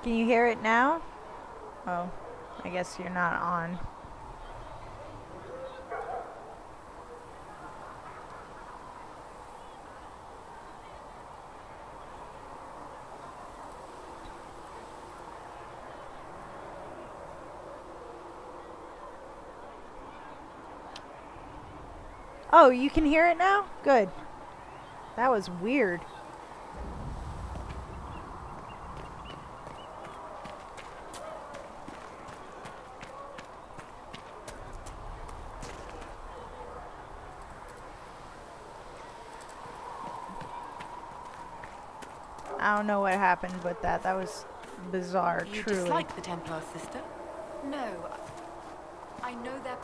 Can you hear it now? Oh, I guess you're not on. Oh, you can hear it now? Good. That was weird. I don't know what happened with that. That was bizarre, You truly. dislike the Templar, sister? No. I know their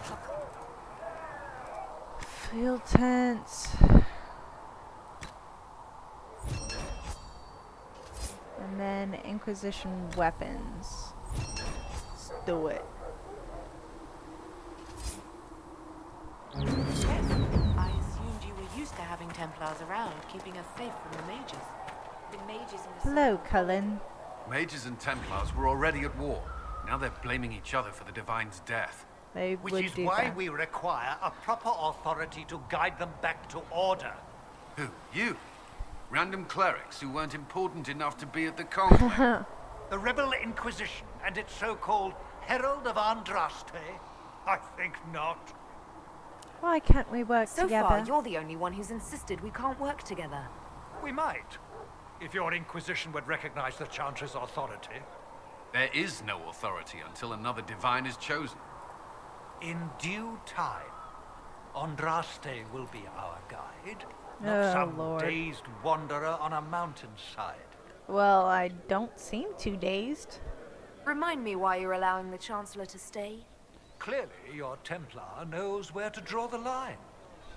Field tents. And then Inquisition weapons. Let's do it. Yes. I assumed you were used to having Templars around, keeping us safe from the mages. The mages in the Hello, circle- Cullen. Mages and Templars were already at war. Now they're blaming each other for the Divine's death. They Which would is do why that. we require a proper authority to guide them back to order. Who? You? Random clerics who weren't important enough to be at the conclave? The Rebel Inquisition and its so-called Herald of Andraste? I think not. Why can't we work So together? far, you're the only one who's insisted we can't work together. We might, if your Inquisition would recognize the Chantry's authority. There is no authority until another Divine is chosen. In due time, Andraste will be our guide, Oh, not some Lord. dazed wanderer on a mountainside. Well, I don't seem too dazed. Remind me why you're allowing the Chancellor to stay. Clearly, your Templar knows where to draw the line.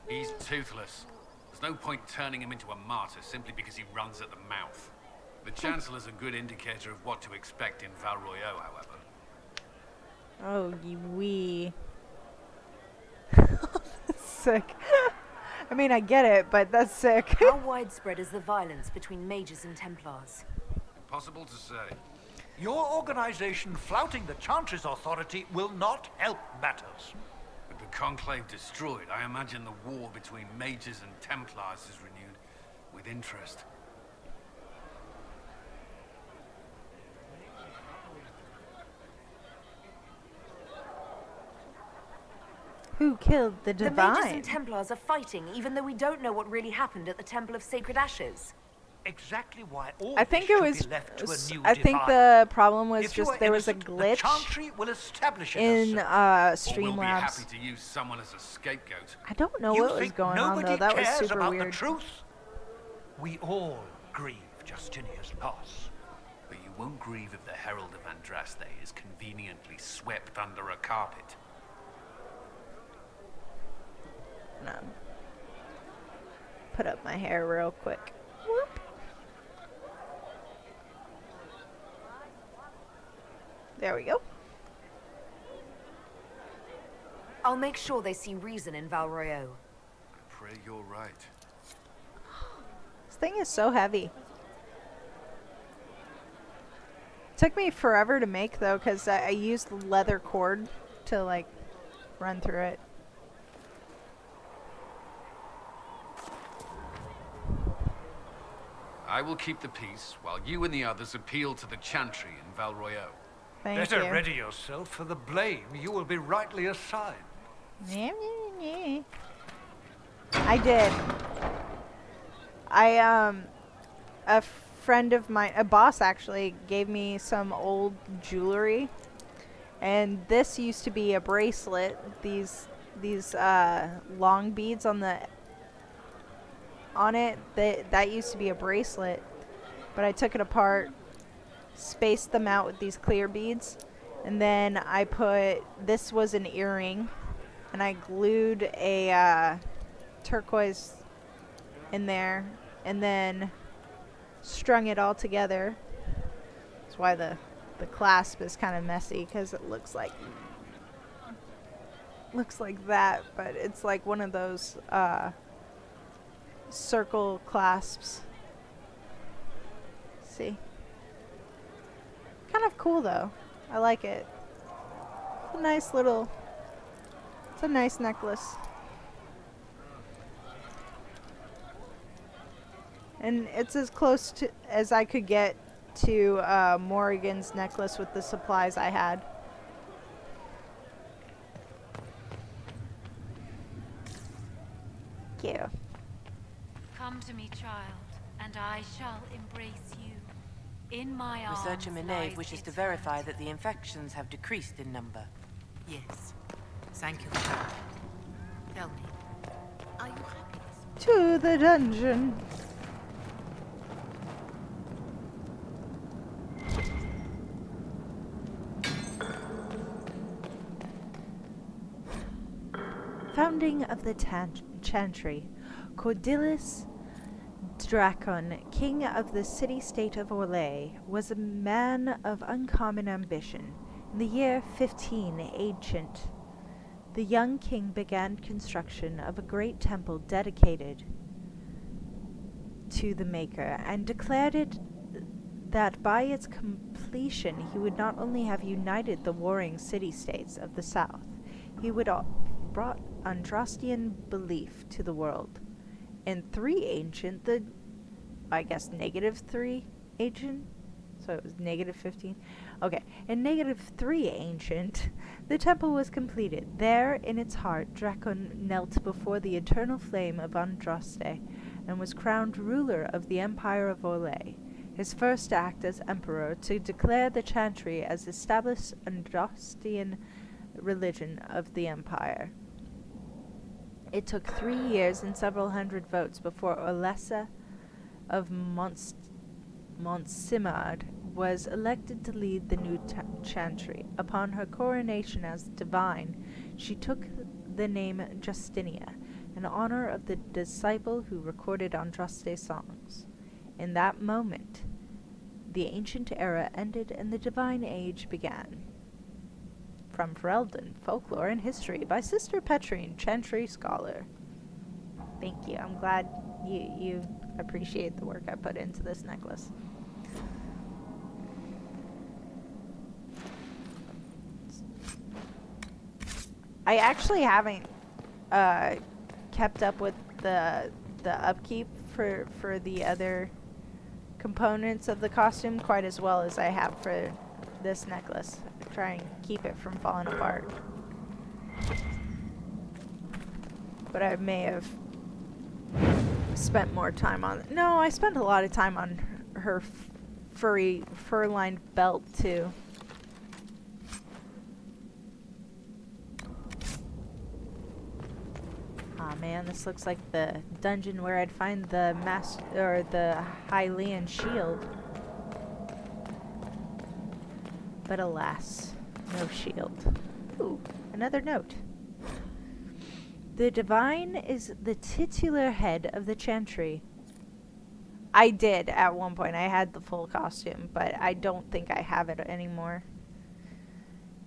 He's toothless. There's no point turning him into a martyr simply because he runs at the mouth. The Chancellor's a good indicator of what to expect in Val Royeaux, however. Oh, you wee. Sick. I mean, I get it, but that's sick. How widespread is the violence between mages and Templars? Impossible to say. Your organization flouting the Chantry's authority will not help matters. With the Conclave destroyed, I imagine the war between mages and Templars is renewed with interest. Who killed the The Divine? mages and Templars are fighting, even though we don't know what really happened at the Temple of Sacred Ashes. Exactly why all I think this it should was. be left to a new I think divine. the problem was If you just are there was a innocent, the glitch Chantry will establish it in as so. Or we'll be Streamlabs. happy to use someone as a scapegoat. I don't know You what was think going on nobody though. That was cares super about weird. the truth? We all grieve Justinia's loss. But you won't grieve if the Herald of Andraste is conveniently swept under a carpet. No. Put up my hair real quick. Whoop. There we go. I'll make sure they see reason in Val Royeaux. I pray you're right. This thing is so heavy. Took me forever to make though, because I used leather cord to like run through it. I will keep the peace while you and the others appeal to the Chantry in Val Royeaux. Thank Better you. ready yourself for the blame you will be rightly assigned. I did. A friend of mine, a boss actually, gave me some old jewelry, and this used to be a bracelet. These long beads on it. That used to be a bracelet, but I took it apart, spaced them out with these clear beads, and then I put, this was an earring, and I glued a turquoise in there, and then strung it all together. That's why the clasp is kind of messy, because it looks like that, but it's like one of those circle clasps. See, kind cool though. I like it. It's a nice little, it's a nice necklace. And it's as close to as I could get to Morrigan's necklace with the supplies I had. Thank you. Come to me, child, and I shall embrace you. In my arms Researcher Minave lies wishes to its verify remedy. that the infections have decreased in number. Yes. Thank you for that. Tell me, are you happy this To the dungeon. Founding of the Chantry, Cordelis Dracon, king of the city-state of Orlais, was a man of uncommon ambition. In the year 15 Ancient, the young king began construction of a great temple dedicated to the Maker, and declared it that by its completion he would not only have united the warring city-states of the south, he would brought Andrastian belief to the world. In 3 Ancient, the, I guess, -3 Ancient? So it was -15? Okay. In -3 Ancient, the temple was completed. There, in its heart, Dracon knelt before the eternal flame of Andraste, and was crowned ruler of the Empire of Orlais. His first act as emperor to declare the Chantry as established Andrastian religion of the empire. It took 3 years and several hundred votes before Olessa of Montsimard was elected to lead the new Chantry. Upon her coronation as divine, she took the name Justinia, in honor of the disciple who recorded Andraste's songs. In that moment, the ancient era ended and the divine age began. From Ferelden, Folklore and History by Sister Petrine, Chantry Scholar. Thank you. I'm glad you appreciate the work I put into this necklace. I actually haven't kept up with the upkeep for the other components of the costume quite as well as I have for this necklace. Try and keep it from falling apart. But I may have spent more time on... No, I spent a lot of time on her fur-lined belt too. Aw man, this looks like the dungeon where I'd find the the Hylian shield. But alas, no shield. Ooh, another note. The divine is the titular head of the Chantry. I did at one point. I had the full costume, but I don't think I have it anymore.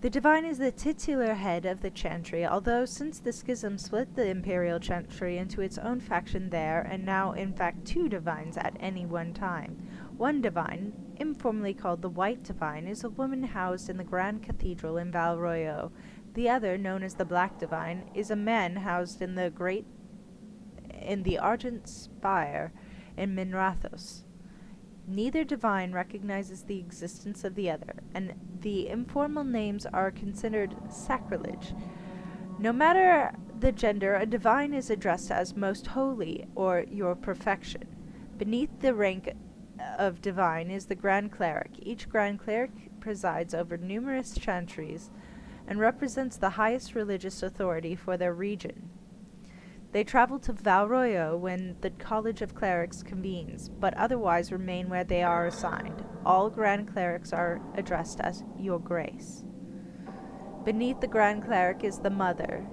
The divine is the titular head of the Chantry, although since the schism split the Imperial Chantry into its own faction there, and now in fact 2 divines at any one time. One divine, informally called the White Divine, is a woman housed in the Grand Cathedral in Val Royeaux. The other, known as the Black Divine, is a man housed in the Argent Spire in Minrathos. Neither divine recognizes the existence of the other, and the informal names are considered sacrilege. No matter the gender, a divine is addressed as Most Holy or Your Perfection. Beneath the rank of divine is the Grand Cleric. Each Grand Cleric presides over numerous chantries and represents the highest religious authority for their region. They travel to Val Royeaux when the College of Clerics convenes, but otherwise remain where they are assigned. All Grand Clerics are addressed as Your Grace. Beneath the Grand Cleric is the Mother,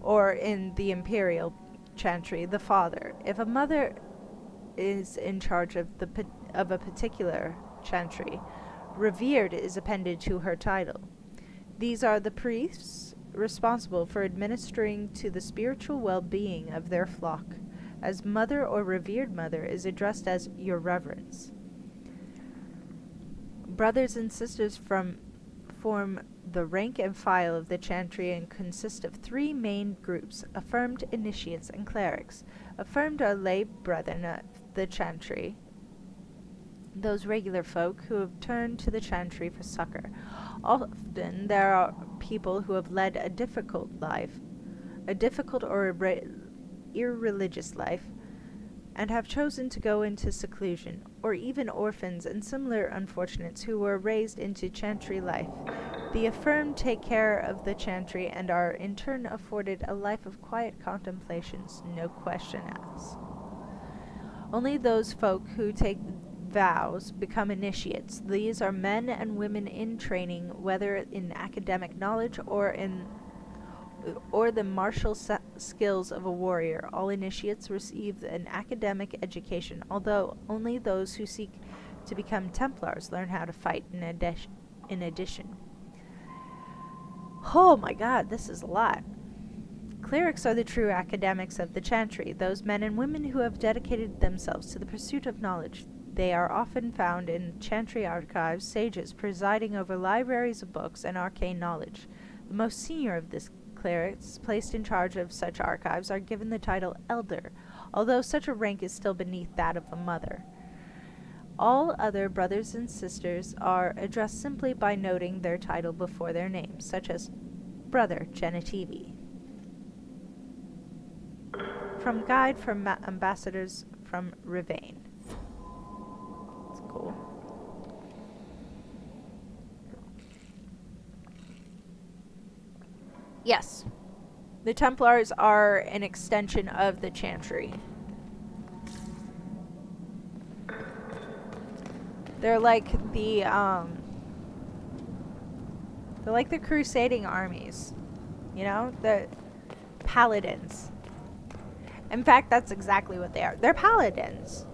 or in the Imperial Chantry, the Father. If a mother is in charge of a particular chantry, revered is appended to her title. These are the priests responsible for administering to the spiritual well-being of their flock, as Mother or Revered Mother is addressed as Your Reverence. Brothers and sisters form the rank and file of the Chantry and consist of three main groups: affirmed, initiates, and clerics. Affirmed are lay brethren of the Chantry, those regular folk who have turned to the Chantry for succor. Often there are people who have led a difficult or irreligious life, and have chosen to go into seclusion, or even orphans and similar unfortunates who were raised into Chantry life. The affirmed take care of the Chantry and are in turn afforded a life of quiet contemplations, no question asked. Only those folk who take vows become initiates. These are men and women in training, whether in academic knowledge or the martial skills of a warrior. All initiates receive an academic education, although only those who seek to become Templars learn how to fight in addition. Oh my god, this is a lot. Clerics are the true academics of the Chantry, those men and women who have dedicated themselves to the pursuit of knowledge. They are often found in Chantry archives, sages presiding over libraries of books and arcane knowledge. The most senior of these clerics, placed in charge of such archives, are given the title Elder, although such a rank is still beneath that of a mother. All other brothers and sisters are addressed simply by noting their title before their name, such as Brother Genitivi. From Guide from Ambassadors from Rivain. That's cool. Yes. The Templars are an extension of the Chantry. They're like the crusading armies. You know? The paladins. In fact, that's exactly what they are. They're paladins.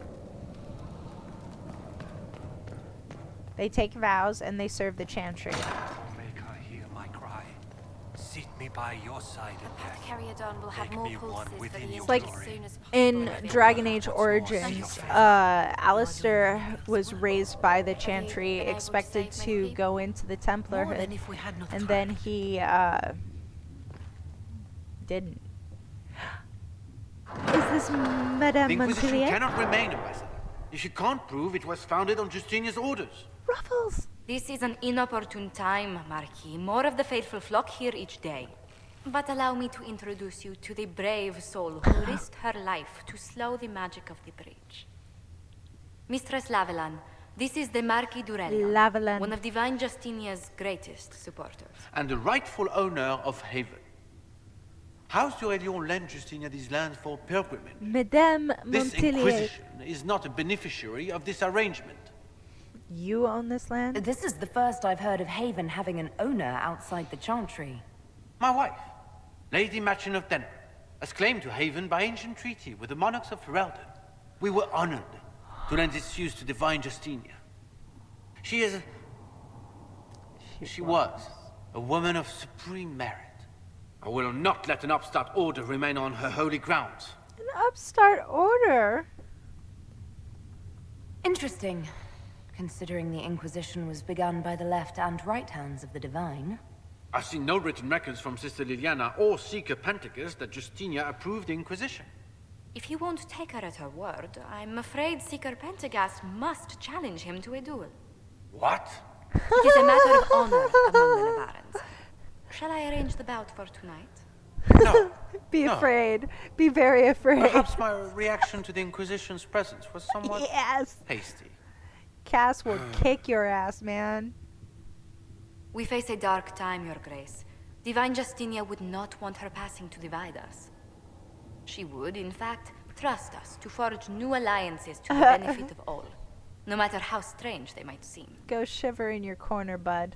They take vows and they serve the Chantry. Make her hear my cry. Seat me by your side at death. Caryodon will have Make more me one pulses within than your you Like as glory. soon as possible. in Dragon Age What's more, Origins, second Alistair was raised by the Chantry, been able to expected save many to people? go into the Templarhood, More than if we had not and tried. then he didn't. Is this Madame The Inquisition Montier? cannot remain, Ambassador, if you can't prove it was founded on Justinia's orders. Ruffles! This is an inopportune time, Marquis. More of the faithful flock here each day. But allow me to introduce you to the brave soul who risked her life to slow the magic of the breach. Mistress Lavelan, this is the Marquis Durelion, Lavelan. one of Divine Justinia's greatest supporters. And the rightful owner of Haven. House Durelion lent Justinia these lands for pilgrimage. Madame This Montier. Inquisition is not a beneficiary of this arrangement. You own this land? This is the first I've heard of Haven having an owner outside the Chantry. My wife, Lady Machin of Denver, has claimed to Haven by ancient treaty with the monarchs of Ferelden. We were honored to lend its use to Divine Justinia. She was a woman of supreme merit. I will not let an upstart order remain on her holy grounds. An upstart order? Interesting, considering the Inquisition was begun by the left and right hands of the Divine. I've seen no written records from Sister Liliana or Seeker Pentecost that Justinia approved the Inquisition. If you won't take her at her word, I'm afraid Seeker Pentagast must challenge him to a duel. What? It is a matter of honor among the Navarans. Shall I arrange the bout for tonight? No. Be No. afraid. Be very afraid. Perhaps my reaction to the Inquisition's presence was somewhat Yes. hasty. Cass will kick your ass, man. We face a dark time, Your Grace. Divine Justinia would not want her passing to divide us. She would, in fact, trust us to forge new alliances to the benefit of all, no matter how strange they might seem. Go shiver in your corner, bud.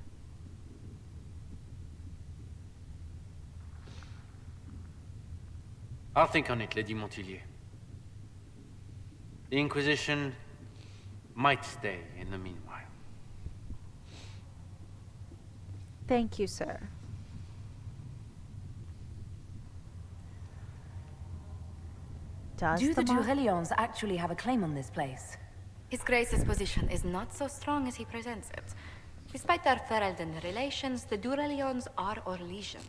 I'll think on it, Lady Montier. The Inquisition might stay in the meanwhile. Thank you, sir. Does Do the Mar- Durelions actually have a claim on this place? His Grace's position is not so strong as he presents it. Despite our Ferelden relations, the Duralions are our legion.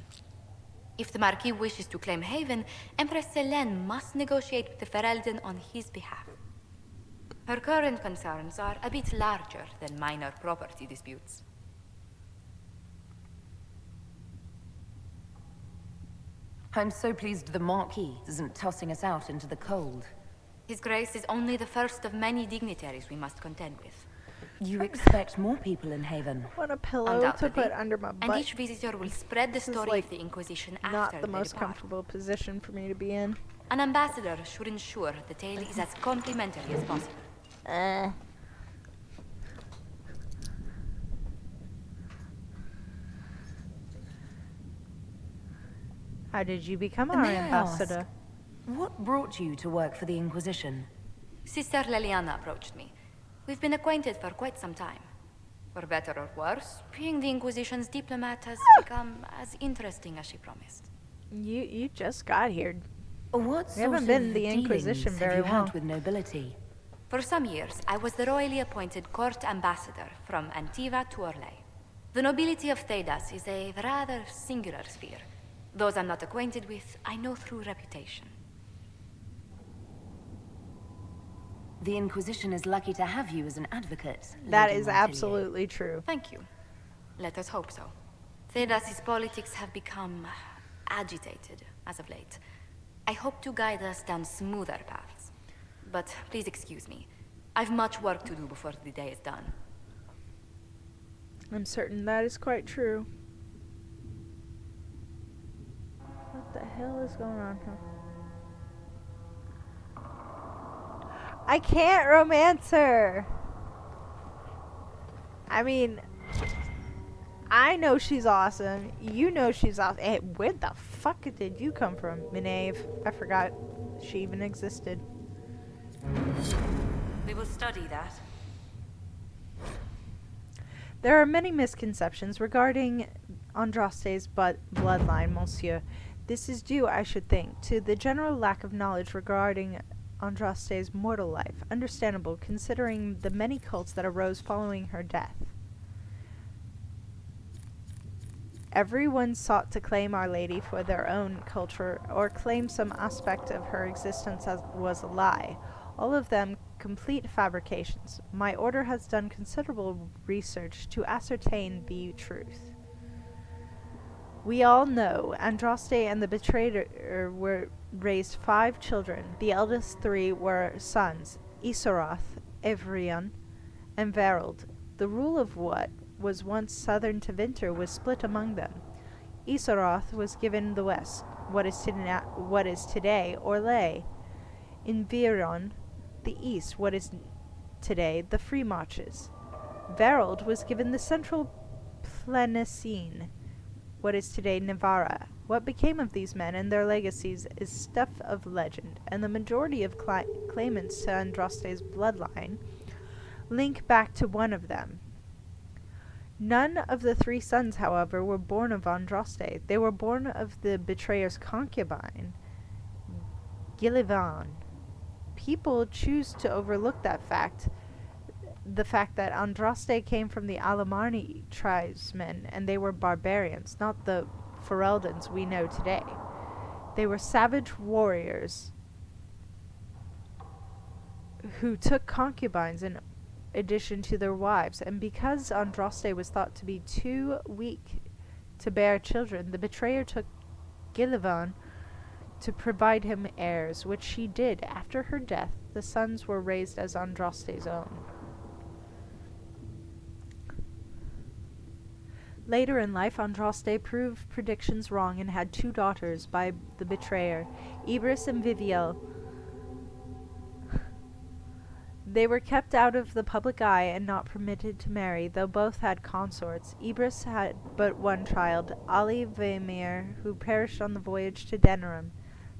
If the Marquis wishes to claim Haven, Empress Selene must negotiate with the Ferelden on his behalf. Her current concerns are a bit larger than minor property disputes. I'm so pleased the Marquis isn't tossing us out into the cold. His Grace is only the first of many dignitaries we must contend with. You expect more people in Haven? Want a pillow to Undoubtedly. put under my butt. And each visitor will spread the This is, story like, of the Inquisition Not after the they most depart. comfortable position for me to be in. An ambassador should ensure the tale is as complimentary as possible. How did you become our May I ambassador? What brought you to work for the Inquisition? Sister Leliana approached me. We've been acquainted for quite some time. For better or worse, being the Inquisition's diplomat has become as interesting as she promised. You just got here. What We sort haven't of been in the dealings Inquisition have very you long. had with nobility? For some years, I was the royally appointed court ambassador from Antiva to Orlais. The nobility of Thedas is a rather singular sphere. Those I'm not acquainted with, I know through reputation. The Inquisition is lucky to have you as an advocate. That Lady is Montpellier. absolutely true. Thank you. Let us hope so. Thedas's politics have become agitated as of late. I hope to guide us down smoother paths. But please excuse me. I've much work to do before the day is done. I'm certain that is quite true. What the hell is going on here? I can't romance her. I mean, I know she's awesome. You know she's awesome. Hey, where the fuck did you come from, Minave? I forgot she even existed. We will study that. There are many misconceptions regarding Andraste's bloodline, monsieur. This is due, I should think, to the general lack of knowledge regarding Andraste's mortal life, understandable considering the many cults that arose following her death. Everyone sought to claim Our Lady for their own culture or claim some aspect of her existence as was a lie. All of them complete fabrications. My order has done considerable research to ascertain the truth. We all know Andraste and the betrayer were raised 5 children. The eldest 3 were sons, Isaroth, Evrion, and Verald. The rule of what was once southern Tevinter was split among them. Isaroth was given the west, what is today Orlais. In Viron, the east, what is today the Free Marches. Verald was given the central Plenacine, what is today Navarra. What became of these men and their legacies is stuff of legend, and the majority of claimants to Andraste's bloodline link back to one of them. None of the 3 sons, however, were born of Andraste. They were born of the betrayer's concubine, Gillivan. People choose to overlook that fact, the fact that Andraste came from the Alamarni tribesmen, and they were barbarians, not the Fereldans we know today. They were savage warriors who took concubines in addition to their wives, and because Andraste was thought to be too weak to bear children, the betrayer took Gillivan to provide him heirs, which she did. After her death, the sons were raised as Andraste's own. Later in life, Andraste proved predictions wrong and had 2 daughters by the betrayer, Ibris and Viviel. They were kept out of the public eye and not permitted to marry, though both had consorts. Ibris had but 1 child, Ali Vaemir, who perished on the voyage to Denerim,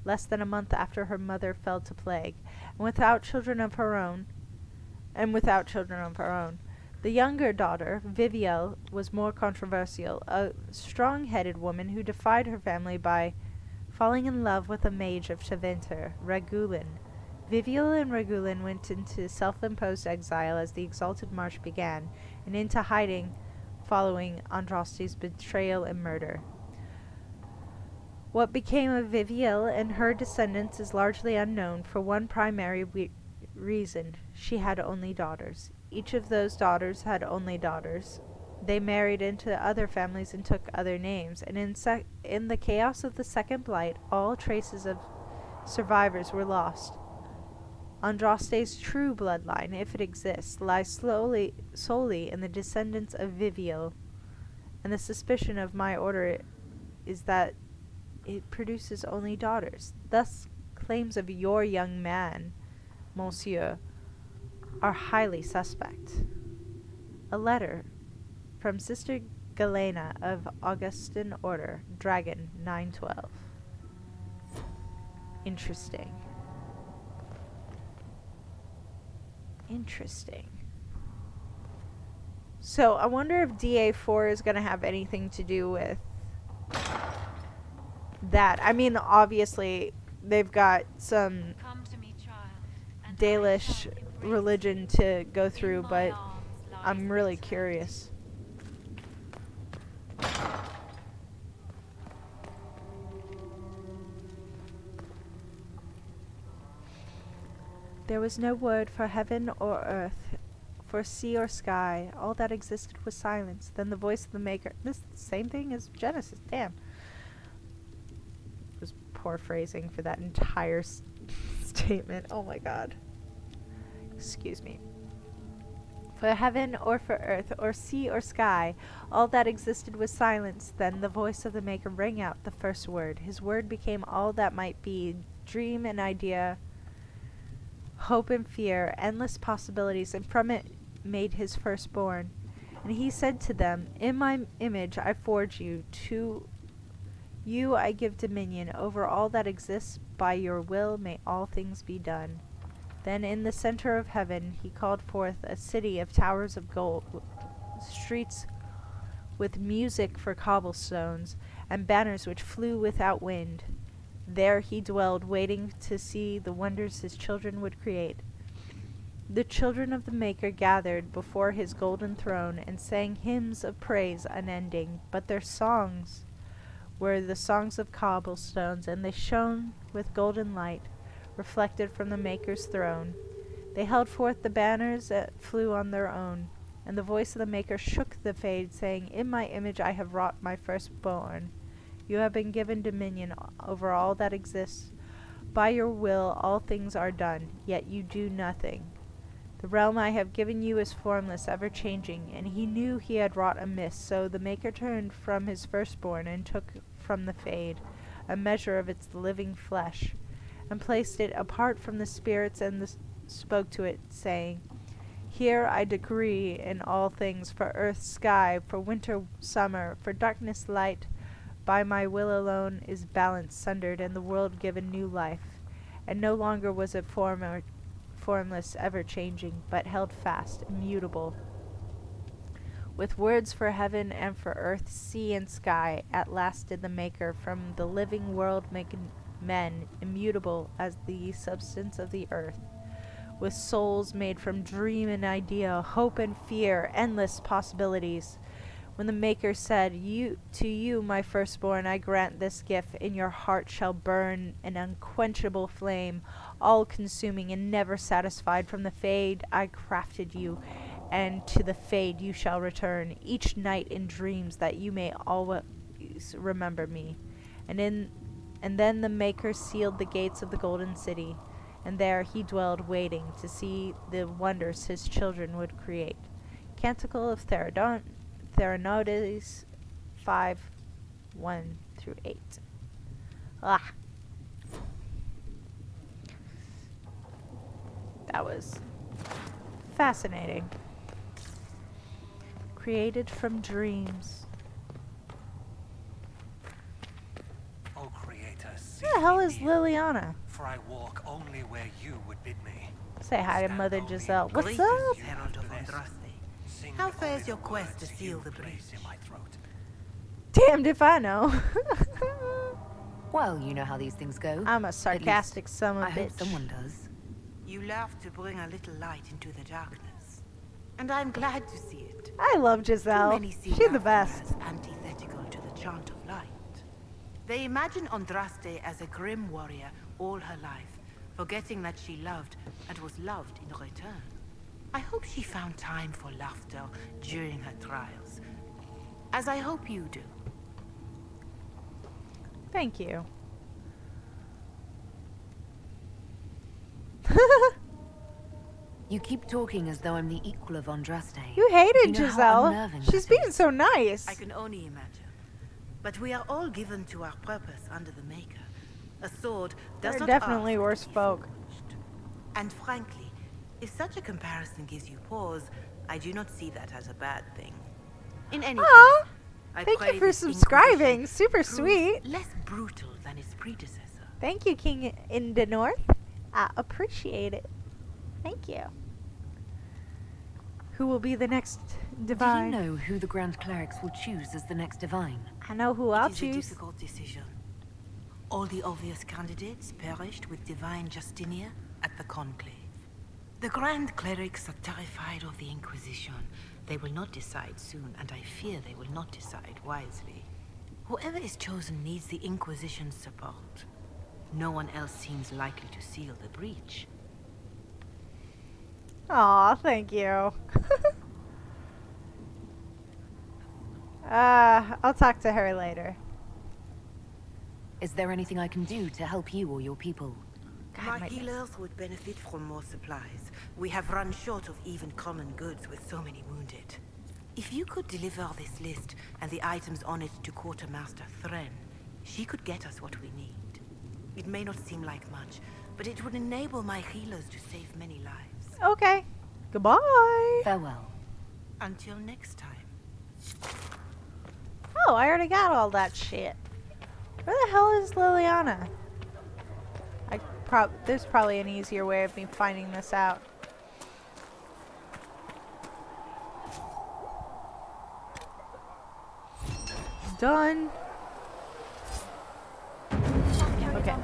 less than a month after her mother fell to plague, and without children of her own. The younger daughter, Viviel, was more controversial, a strong-headed woman who defied her family by falling in love with a mage of Tevinter, Ragulin. Viviel and Regulin went into self-imposed exile as the Exalted March began, and into hiding following Andraste's betrayal and murder. What became of Viviel and her descendants is largely unknown for one primary reason. She had only daughters. Each of those daughters had only daughters. They married into other families and took other names, and in the chaos of the Second Blight, all traces of survivors were lost. Andraste's true bloodline, if it exists, lies solely in the descendants of Viviel, and the suspicion of my order is that it produces only daughters. Thus, claims of your young man, monsieur, are highly suspect. A letter from Sister Galena of Augustan Order, Dragon 912. Interesting. Interesting. So I wonder if DA4 is going to have anything to do with that. I mean, obviously, they've got some Come to me, child, and I Dalish shall embrace religion you. to go In through, my but arms lies I'm really eternity. curious. There was no word for heaven or earth, for sea or sky. All that existed was silence. Then the voice of the Maker. This is the same thing as Genesis. Damn. Was poor phrasing for that entire statement. Oh my god. Excuse me. For heaven or for earth or sea or sky, all that existed was silence. Then the voice of the Maker rang out the first word. His word became all that might be, dream and idea, hope and fear, endless possibilities, and from it made his firstborn. And he said to them, in my image I forge you, to you I give dominion over all that exists, by your will may all things be done. Then in the center of heaven he called forth a city of towers of gold, streets with music for cobblestones, and banners which flew without wind. There he dwelled, waiting to see the wonders his children would create. The children of the Maker gathered before his golden throne and sang hymns of praise unending, but their songs were the songs of cobblestones, and they shone with golden light, reflected from the Maker's throne. They held forth the banners that flew on their own, and the voice of the Maker shook the fade, saying, in my image I have wrought my firstborn. You have been given dominion over all that exists. By your will all things are done, yet you do nothing. The realm I have given you is formless, ever-changing, and he knew he had wrought amiss, so the Maker turned from his firstborn and took from the fade a measure of its living flesh, and placed it apart from the spirits, and spoke to it, saying, here I decree in all things, for earth, sky, for winter, summer, for darkness, light, by my will alone is balance sundered, and the world given new life. And no longer was it formless, ever-changing, but held fast, immutable. With words for heaven and for earth, sea and sky, at last did the Maker from the living world make men, immutable as the substance of the earth, with souls made from dream and idea, hope and fear, endless possibilities. When the Maker said, to you, my firstborn, I grant this gift, in your heart shall burn an unquenchable flame, all-consuming and never satisfied. From the fade I crafted you, and to the fade you shall return, each night in dreams, that you may always remember me. And then the Maker sealed the gates of the Golden City, and there he dwelled, waiting to see the wonders his children would create. Canticle of Theranodes 5:1-8. Ah. That was fascinating. Created from dreams. O Creator, see Who the hell me is near, Liliana? for I walk only where you would bid me. Say hi to Stand Mother only Giselle. in What's places up? you have Herald of blessed. Andraste. Sing How only fares the your quest to words seal you the place breach? in my throat. Damned if I know. Well, you know how these things go. I'm a At least, sarcastic son of a I hope bitch. someone does. You love to bring a little light into the darkness. And I'm glad to see it. I love Too Giselle. many see She's the laughter best. as antithetical to the chant of light. They imagine Andraste as a grim warrior all her life, forgetting that she loved and was loved in return. I hope she found time for laughter during her trials, as I hope you do. Thank you. You keep talking as though I'm the equal of Andraste. You hated Do you know how Giselle. unnerving She's that being is? so nice. I can only imagine. But we are all given to our purpose under the Maker. A sword does They're not definitely ask worse to be folk. forged. And frankly, if such a comparison gives you pause, I do not see that as a bad thing. In any Aw, case, I thank pray you for this subscribing. Inquisition Super proves sweet. less brutal than its predecessor. Thank you, King in the North. I appreciate it. Thank you. Who will be the next divine? Do you know who the Grand Clerics will choose as the next divine? I know who I'll It is a choose. difficult decision. All the obvious candidates perished with Divine Justinia at the Conclave. The Grand Clerics are terrified of the Inquisition. They will not decide soon, and I fear they will not decide wisely. Whoever is chosen needs the Inquisition's support. No one else seems likely to seal the breach. Aw, thank you. I'll talk to her later. Is there anything I can do to help you or your people? My my- healers would benefit from more supplies. We have run short of even common goods with so many wounded. If you could deliver this list and the items on it to Quartermaster Thren, she could get us what we need. It may not seem like much, but it would enable my healers to save many lives. Okay. Goodbye. Farewell. Until next time. Oh, I already got all that shit. Where the hell is Liliana? There's probably an easier way of me finding this out. Done. Okay.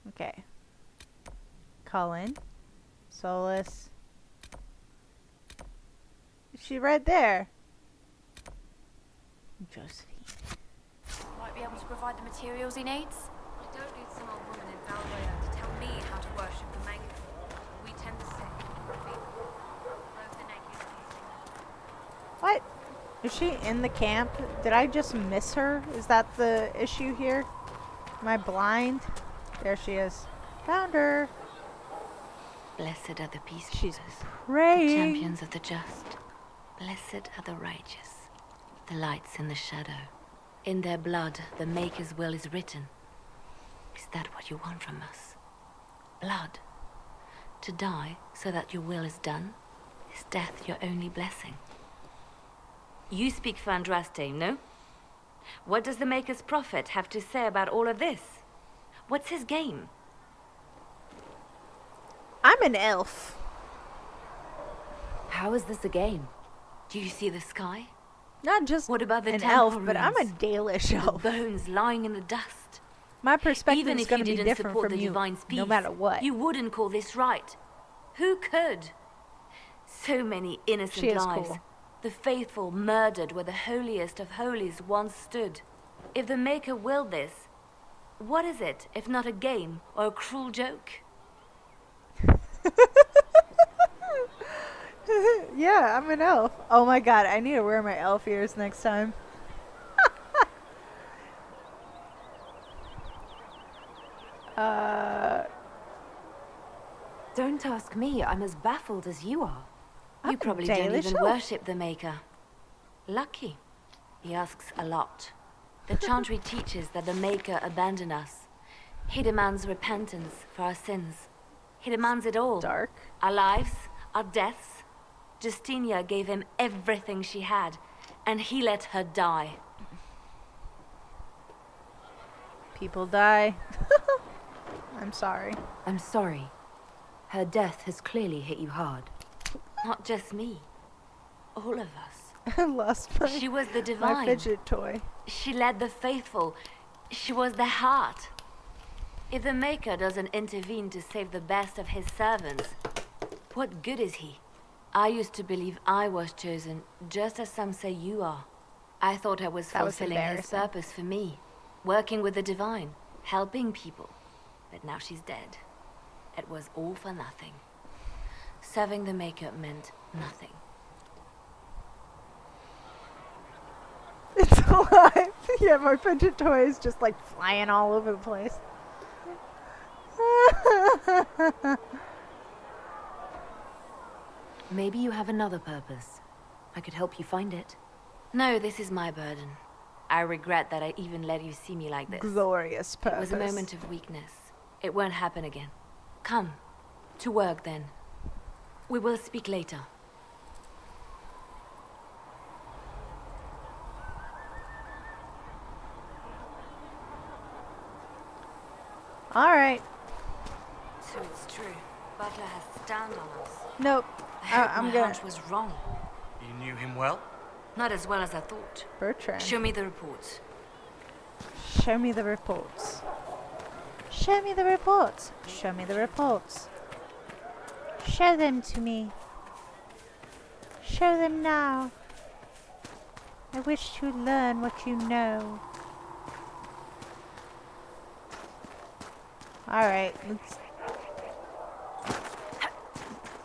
Okay. Cullen. Solus. She right there. Josephine. Might be able to provide the materials he needs. I don't need some old woman in Valroya to tell me how to worship the Maker. We tend the sick, the feeble, both the naked and the single. What? Is she in the camp? Did I just miss her? Is that the issue here? Am I blind? There she is. Found her. Blessed are the peacekeepers, She's the praying. champions of the just. Blessed are the righteous, the lights in the shadow. In their blood, the Maker's will is written. Is that what you want from us? Blood? To die so that your will is done? Is death your only blessing? You speak for Andraste, no? What does the Maker's prophet have to say about all of this? What's his game? I'm an elf. How is this a game? Do you see the sky? Not just What about the an temple elf, but I'm a ruins? Dalish The elf. bones lying in the dust. My perspective Even is if going you to be didn't different support from the you, divine's peace, no matter what. you wouldn't call this right. Who could? So many She innocent is lives. cool. The faithful murdered where the holiest of holies once stood. If the Maker willed this, what is it if not a game or a cruel joke? Yeah, I'm an elf. Oh my god, I need to wear my elf ears next time. Don't ask me. I'm as baffled as you are. You I'm probably a don't Dalish even elf. worship the Maker. Lucky. He asks a lot. The Chantry teaches that the Maker abandoned us. He demands repentance for our sins. He demands it all. Dark. Our lives, our deaths. Justinia gave him everything she had, and he let her die. People die. I'm sorry. I'm sorry. Her death has clearly hit you hard. Not just me. All of us. I lost my, She was the my divine. fidget toy. She led the faithful. She was their heart. If the Maker doesn't intervene to save the best of his servants, what good is he? I used to believe I was chosen, just as some say you are. I thought I was That was fulfilling his embarrassing. purpose for me, working with the divine, helping people. But now she's dead. It was all for nothing. Serving the Maker meant nothing. It's alive. Yeah, my bunch of toys just like flying all over the place. Maybe you have another purpose. I could help you find it. No, this is my burden. I regret that I even let you see me like this. Glorious It purpose. was a moment of weakness. It won't happen again. Come. To work, then. We will speak later. Alright. So it's true. Butler has stand on us. Nope. I'm my gonna. hunch was wrong. You knew him well? Not as well as I thought. Bertrand. Show me the reports. Show me the reports. Show me the reports. Show me the reports. Show them to me. Show them now. I wish to learn what you know. Alright,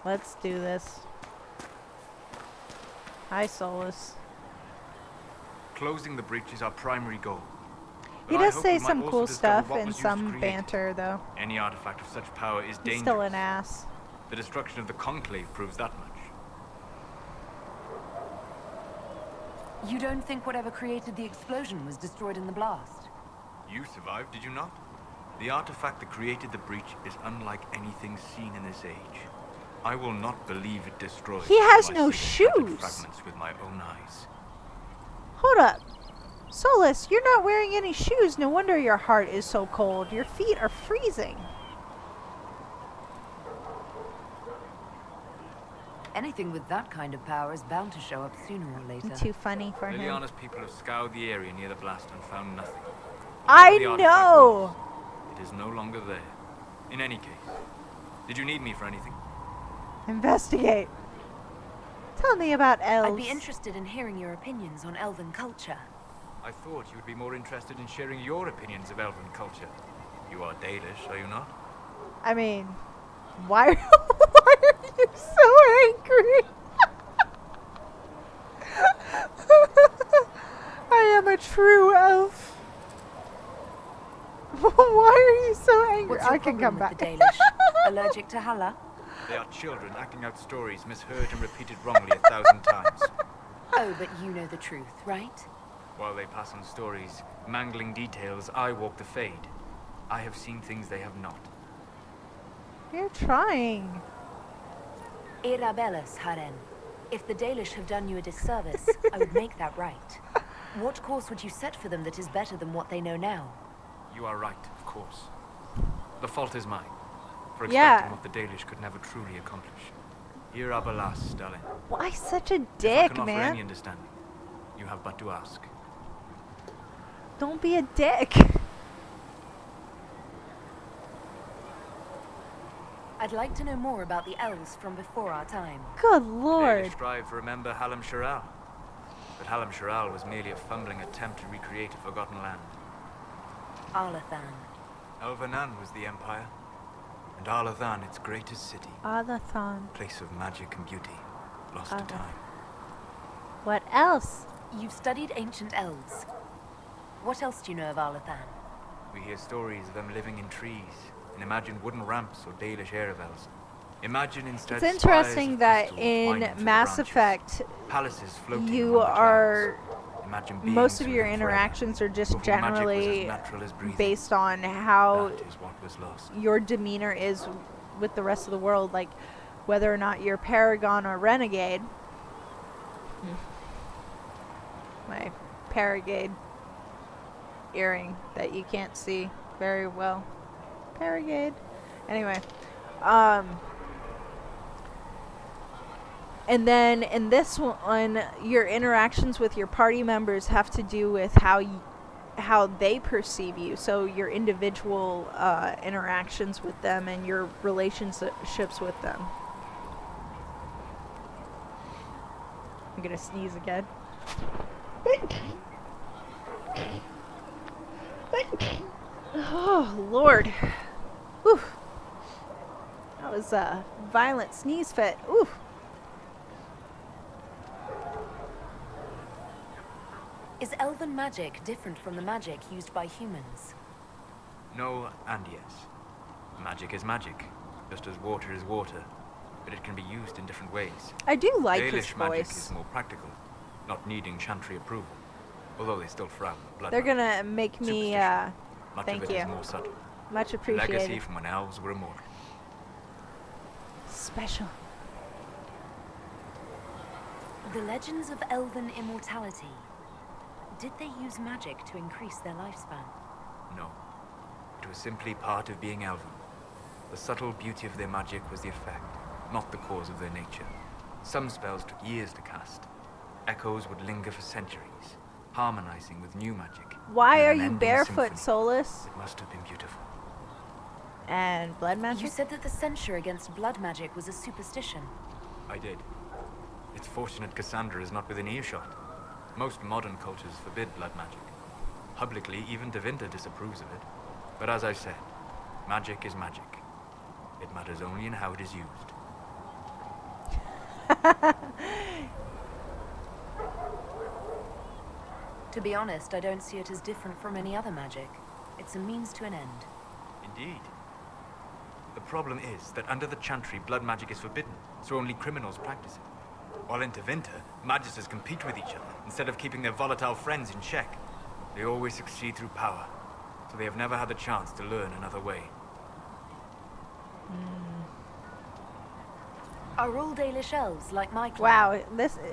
let's do this. Hi, Solus. Closing the breach is our primary goal. He But I does hope say we might some also cool discover stuff what and was used to some create it. banter, though. Any artifact of such power is He's dangerous. still an ass. The destruction of the Conclave proves that much. You don't think whatever created the explosion was destroyed in the blast? You survived, did you not? The artifact that created the breach is unlike anything seen in this age. I will not believe it destroyed. He has until I no see the shattered shoes. fragments with my own eyes. Hold up. Solus, you're not wearing any shoes. No wonder your heart is so cold. Your feet are freezing. Anything with that kind of power is bound to show up sooner or later. Too funny for him. Liliana's people have scoured the area near the blast and found nothing. I Where the artifact know. was, it is no longer there. In any case, did you need me for anything? Investigate. Tell me about elves. I'd be interested in hearing your opinions on elven culture. I thought you would be more interested in sharing your opinions of elven culture. You are Dalish, are you not? I mean, why why are you so angry? I am a true elf. Why are you so angry? What's your I can come problem back. with the Dalish? Allergic to Hala? They are children acting out stories misheard and repeated wrongly 1,000 times. Oh, but you know the truth, right? While they pass on stories, mangling details, I walk the fade. I have seen things they have not. You're trying. Irabellis, Haren. If the Dalish have done you a disservice, I would make that right. What course would you set for them that is better than what they know now? You are right, of course. The fault is mine, for expecting Yeah. what the Dalish could never truly accomplish. Irabelas, darling. Why such a If I dick, can offer any man? understanding, you have but to ask. Don't be a dick. I'd like to know more about the elves from before our time. Good The lord. Dalish strive to remember Hallam Sharal. But Hallam Sharal was merely a fumbling attempt to recreate a forgotten land. Arlathan. Elvanan was the empire, and Arlathan its greatest city. Alathan. Place of magic and beauty, lost to time. What else? You've studied ancient elves. What else do you know of Arlathan? We hear stories of them living in trees, and imagine wooden ramps or Dalish Erebels. Imagine instead It's spires interesting of that crystal in twining through the Mass branches, Effect, palaces floating you among the are clouds. Imagine beings most of who your lived forever, interactions are just for whom magic was as generally natural as breathing. based on how That is what was lost. your demeanor is with the rest of the world, like whether or not you're paragon or renegade. My paragade earring that you can't see very well. Paragade. Anyway, and then in this one, your interactions with your party members have to do with how how they perceive you. So your individual interactions with them and your relationships with them. I'm gonna sneeze again. Oh, Lord. Whew. That was a violent sneeze fit. Ooh. Is elven magic different from the magic used by humans? No and yes. Magic is magic, just as water is water, but it can be used in different ways. I do like his Dalish magic voice. is more practical, not needing chantry approval, although they still frown on blood. They're magic. gonna make me, Superstition. Much thank of it you. is more subtle. Much A legacy appreciated. from when elves were immortal. Special. The legends of elven immortality. Did they use magic to increase their lifespan? No. It was simply part of being elven. The subtle beauty of their magic was the effect, not the cause of their nature. Some spells took years to cast. Echoes would linger for centuries, harmonizing with new magic. Why in are an you unending barefoot, symphony. Solus? It must have been beautiful. And blood magic? You said that the censure against blood magic was a superstition. I did. It's fortunate Cassandra is not within earshot. Most modern cultures forbid blood magic. Publicly, even Devinter disapproves of it. But as I said, magic is magic. It matters only in how it is used. To be honest, I don't see it as different from any other magic. It's a means to an end. Indeed. The problem is that under the chantry, blood magic is forbidden, so only criminals practice it. While in Tevinter, magisters compete with each other, instead of keeping their volatile friends in check. They always succeed through power, so they have never had the chance to learn another way. Are all Dalish elves like my clan? Wow,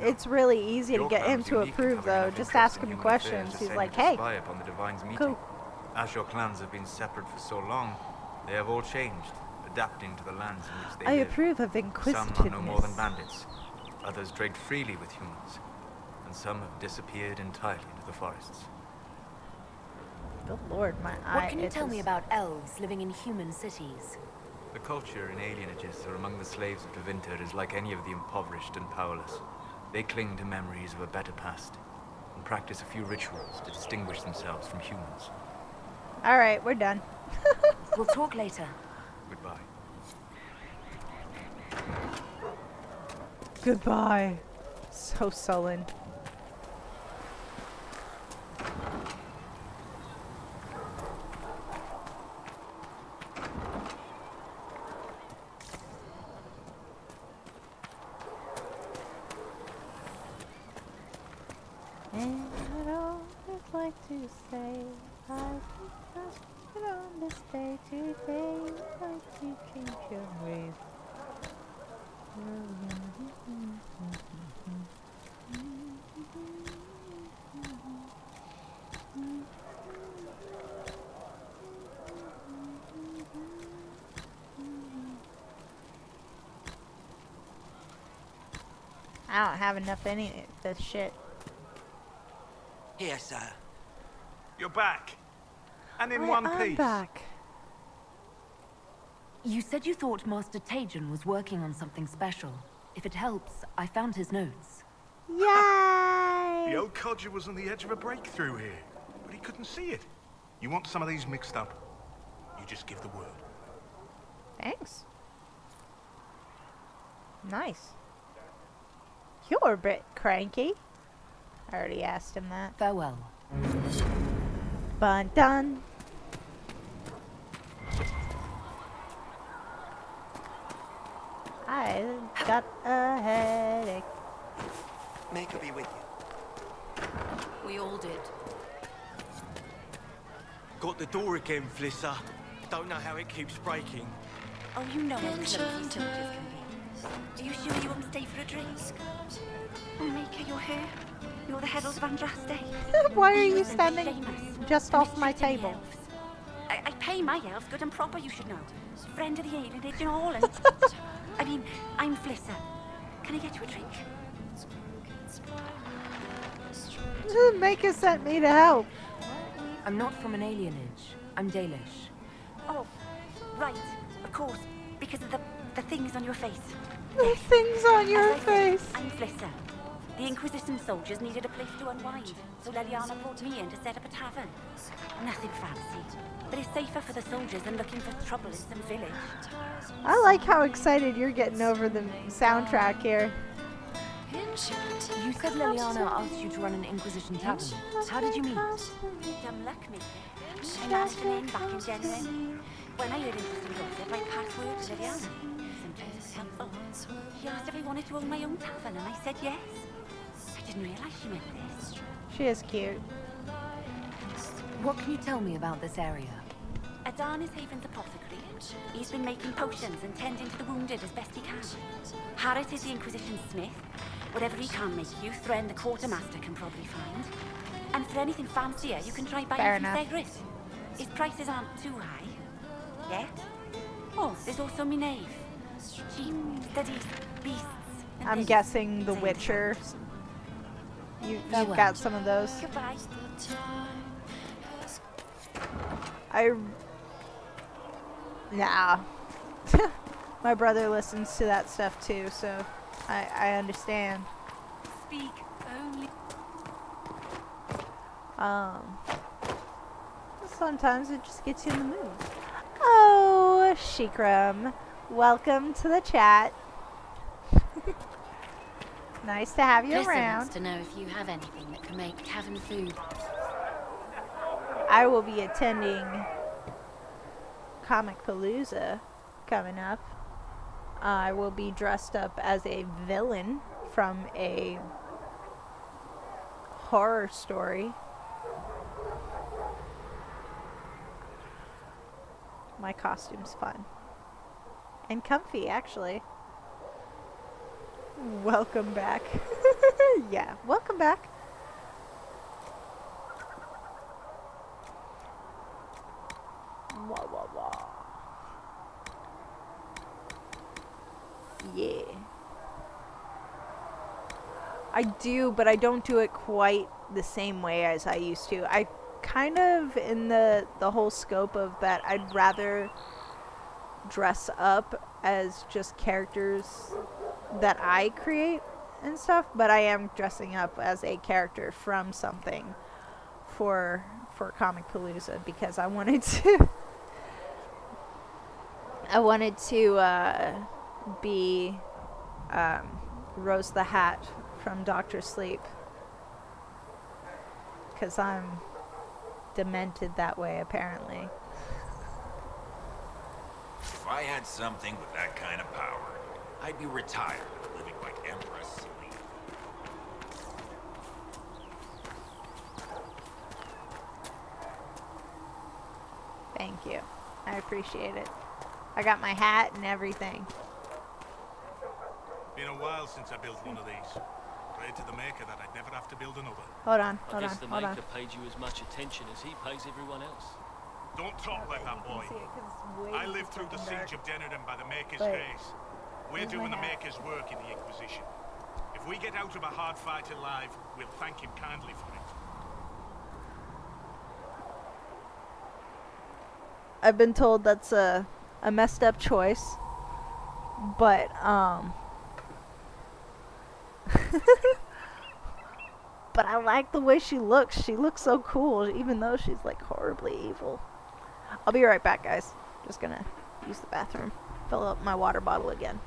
it's really easy to Your get him clan's to unique in approve having though. enough Just interest ask in him human questions. affairs to He's send like, you to hey, spy upon the Divine's meeting. cool. As your clans have been separate for so long, they have all changed, adapting to the lands in which they I live. approve of Some inquisitiveness. are no more than bandits. Others trade freely with humans. And some have disappeared entirely into the forests. Good Lord, my eye. What can you tell me about elves living in human cities? The culture in alienages or among the slaves of Tevinter is like any of the impoverished and powerless. They cling to memories of a better past and practice a few rituals to distinguish themselves from humans. All right, we're done. We'll talk later. Goodbye. Goodbye. So sullen. And I'd always like to say, I think on this day today, like to change your ways. I don't have enough any of this shit. Here, sir. You're back. And in I one am piece. back. You said you thought Master Tajan was working on something special. If it helps, I found his notes. Yay! The old codger was on the edge of a breakthrough here, but he couldn't see it. You want some of these mixed up? You just give the word. Thanks. Nice. You're a bit cranky. I already asked him that. Farewell. Bun done. I got a headache. May God be with you. We all did. Got the door again, Flisser. Don't know how it keeps breaking. Oh, you know how clumsy soldiers can be. Are you sure you won't stay for a drink? Oh, Mika, you're here. You're the herald of Andraste. Why are you You're standing famous. just off my Mistreating the table? elves. I pay my elves good and proper, you should know. Friend of the alienage and all. And I mean, I'm Flisser. Can I get you a drink? Maker sent me to help. I'm not from an alienage. I'm Dalish. Oh, right. Of course. Because of the things on your face. The things on your As I said, face. I'm Flissa. The Inquisition soldiers needed a place to unwind, so Leliana brought me in to set up a tavern. Nothing fancy, but it's safer for the soldiers than looking for trouble in some village. I like how excited you're getting over the soundtrack here. You said Leliana asked you to run an Inquisition tavern. How did you meet? Dumb luck, maybe. I managed an inn back in January. When I heard interesting gossip, I passed word to Leliana. Sometimes it's helpful. She asked if I wanted to own my own tavern, and I said yes. I didn't realize she meant this. She is cute. What can you tell me about this area? Adarna's Haven's apothecary. He's been making potions and tending to the wounded as best he can. Harris is the Inquisition smith. Whatever he can't make you, Thren the quartermaster can probably find. And for anything fancier, you can try buying from Segris. His prices aren't too high. Yet. Oh, there's also Minave. She studies beasts. I'm guessing The Witcher. You've got some of those. Goodbye. Nah. My brother listens to that stuff too, so I understand. Speak only. Sometimes it just gets you in the mood. Oh, Shikram, welcome to the chat. Nice to have you Listen around. wants to know if you have anything that can make tavern food. I will be attending Comic Palooza coming up. I will be dressed up as a villain from a horror story. My costume's fun. And comfy, actually. Welcome back. Yeah, welcome back. Wah, wah, wah. Yeah. I do, but I don't do it quite the same way as I used to. I kind of, in the whole scope of that, I'd rather dress up as just characters that I create and stuff, but I am dressing up as a character from something for Comic Palooza because I wanted to be Rose the Hat from Doctor Sleep because I'm demented that way apparently. If I had something with that kind of power, I'd be retired, living like Empress Celine. Thank you. I appreciate it. I got my hat and everything. Been a while since I built one of these. Prayed to the Maker that I'd never have to build another. Hold on, I hold guess on, the hold on. Maker paid you as much attention as he pays everyone else. Don't talk like that, boy. I lived through the siege of Denardon by the Maker's But grace. We're here's doing my the hat. Maker's work in the Inquisition. If we get out of a hard fight alive, we'll thank him kindly for it. I've been told that's a messed up choice, but but I like the way she looks. She looks so cool, even though she's like horribly evil. I'll be right back, guys. Just gonna use the bathroom, fill up my water bottle again.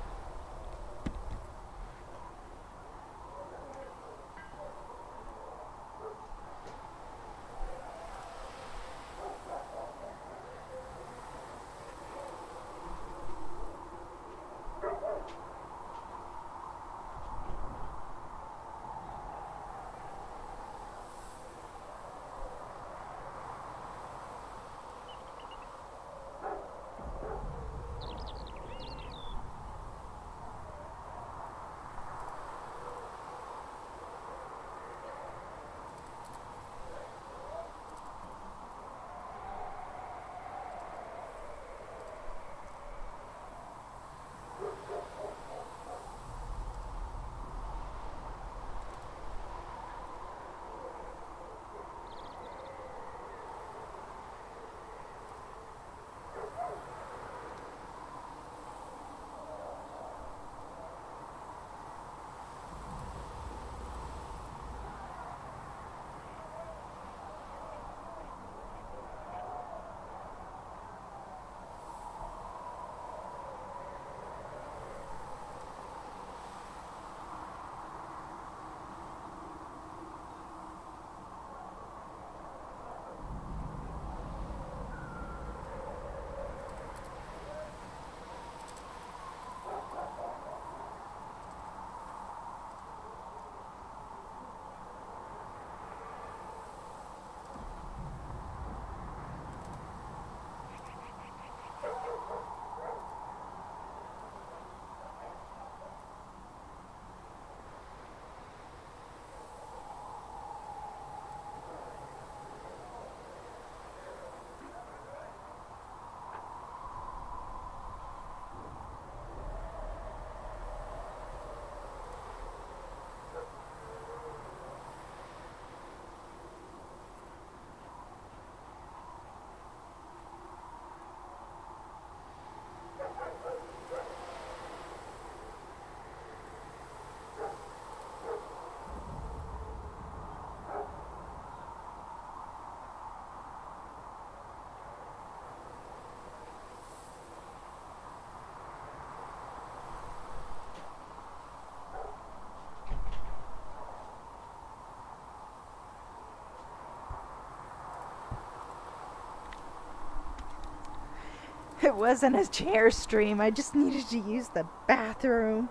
It wasn't a chair stream. I just needed to use the bathroom.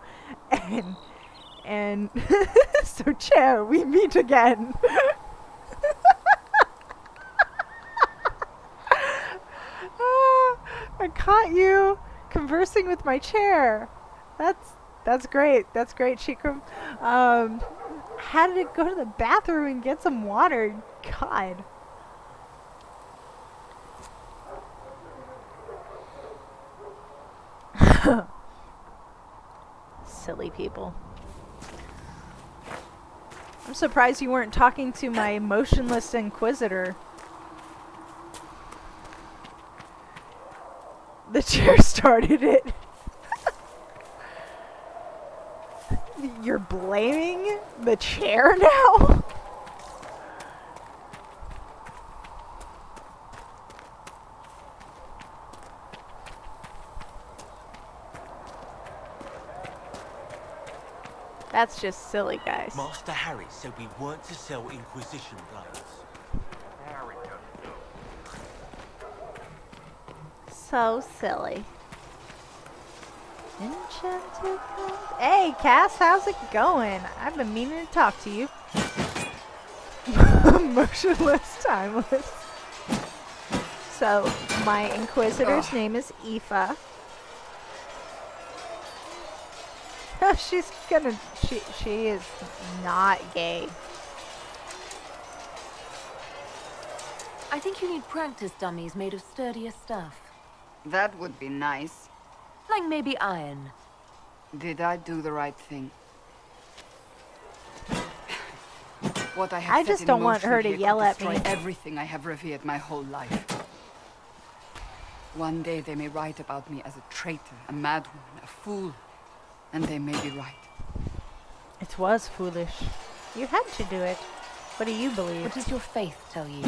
And so chair, we meet again. I caught you conversing with my chair. That's great. That's great, Shikram. How did it go to the bathroom and get some water? God. Silly people. I'm surprised you weren't talking to my motionless inquisitor. The chair started it. You're blaming the chair now? That's just silly, guys. Master Harry said we weren't to sell Inquisition blades. So silly. Enchanted. Hey, Cass, how's it going? I've been meaning to talk to you. Motionless, timeless. So, my inquisitor's name is Aoife. She's gonna. She is not gay. I think you need practice dummies made of sturdier stuff. That would be nice. Like maybe iron. Did I do the right thing? What I have I just don't want her to yell at me. Everything I have revered my whole life. One day they may write about me as a traitor, a madwoman, a fool, and they may be right. It was foolish. You had to do it. What do you believe? What does your faith tell you?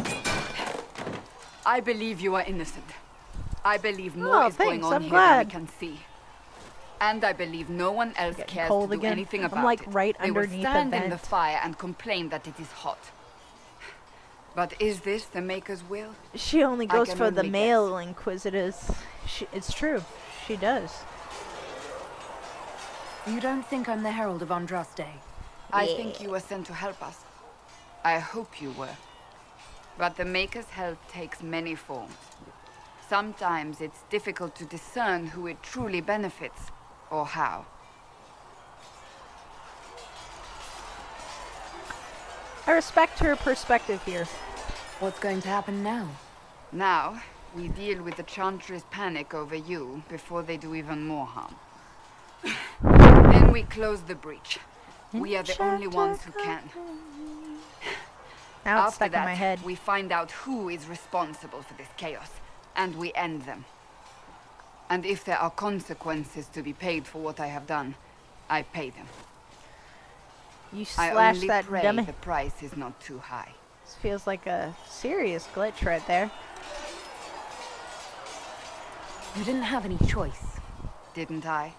I believe you are innocent. I believe more is going on here than we can see. And I believe no one else cares to do anything about it. I'm like right they underneath will stand the in the vent. fire and complain that it is hot. But is this the Maker's will? She only goes can for the only male inquisitors. It's true. She does. You don't think I'm the Herald of Andraste? I think you were sent to help us. I hope you were. But the Maker's help takes many forms. Sometimes it's difficult to discern who it truly benefits, or how. I respect her perspective here. What's going to happen now? Now, we deal with the Chantry's panic over you before they do even more harm. Then we close the breach. We are the only ones who can. Now it's After stuck that, in my head. we find out who is responsible for this chaos, and we end them. And if there are consequences to be paid for what I have done, I pay them. You I slash only that pray dummy. the price is not too high. This feels like a serious glitch right there. You didn't have any choice. Didn't I?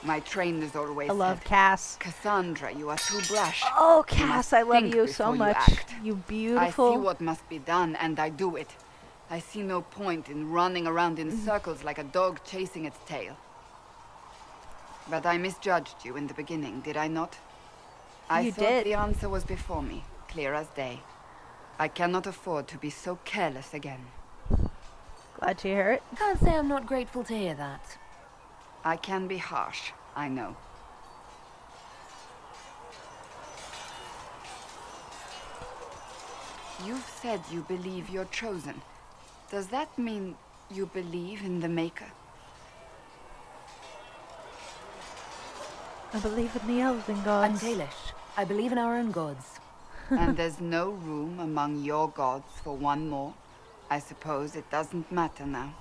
My trainers always I love said, Cass. Cassandra, you are too brash. Oh, You Cass, must I love think you so before much. act. You I beautiful. see what must be done, and I do it. I see no point in running around in circles like a dog chasing its tail. But I misjudged you in the beginning, did I not? I You thought did. the answer was before me, clear as day. I cannot afford to be so careless again. Glad to hear it. Can't say I'm not grateful to hear that. I can be harsh, I know. You've said you believe you're chosen. Does that mean you believe in the Maker? I believe in the elven I'm gods. Dalish. I believe in our own gods. And there's no room among your gods for one more? I suppose it doesn't matter now.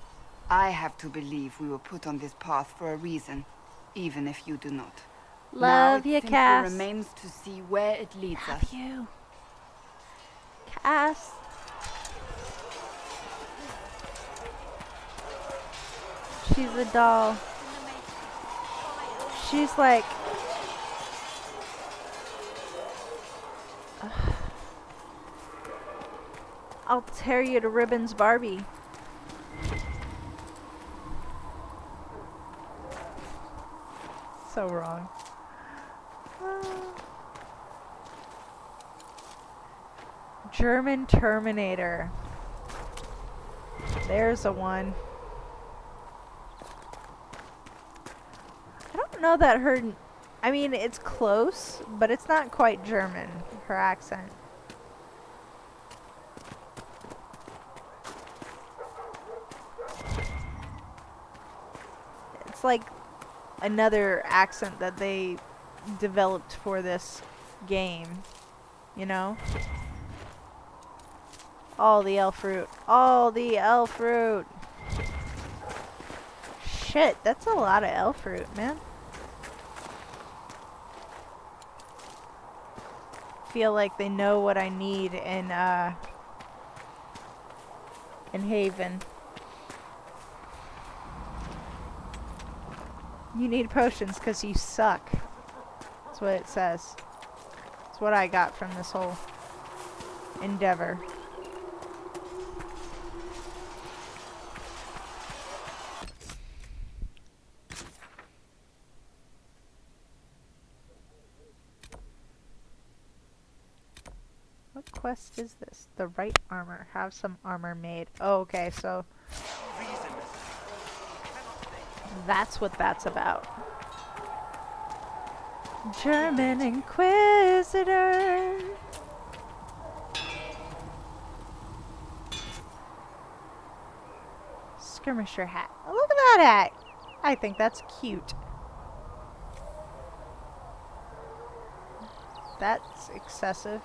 I have to believe we were put on this path for a reason, even if you do not. Love now you, it simply Cass. remains to see where it leads us. Love you. Cass. She's a doll. She's like... I'll tear you to ribbons, Barbie. So wrong. German Terminator. There's a one. I don't know that her... I mean, it's close, but it's not quite German, her accent. It's like another accent that they developed for this game, you know? All the elf fruit. All the elf fruit. Shit, that's a lot of elf fruit, man. Feel like they know what I need in Haven. You need potions because you suck. That's what it says. That's what I got from this whole endeavor. What quest is this? The right armor. Have some armor made. Oh, okay, so that's what that's about. German Inquisitor. Skirmisher hat. Oh, look at that hat. I think that's cute. That's excessive.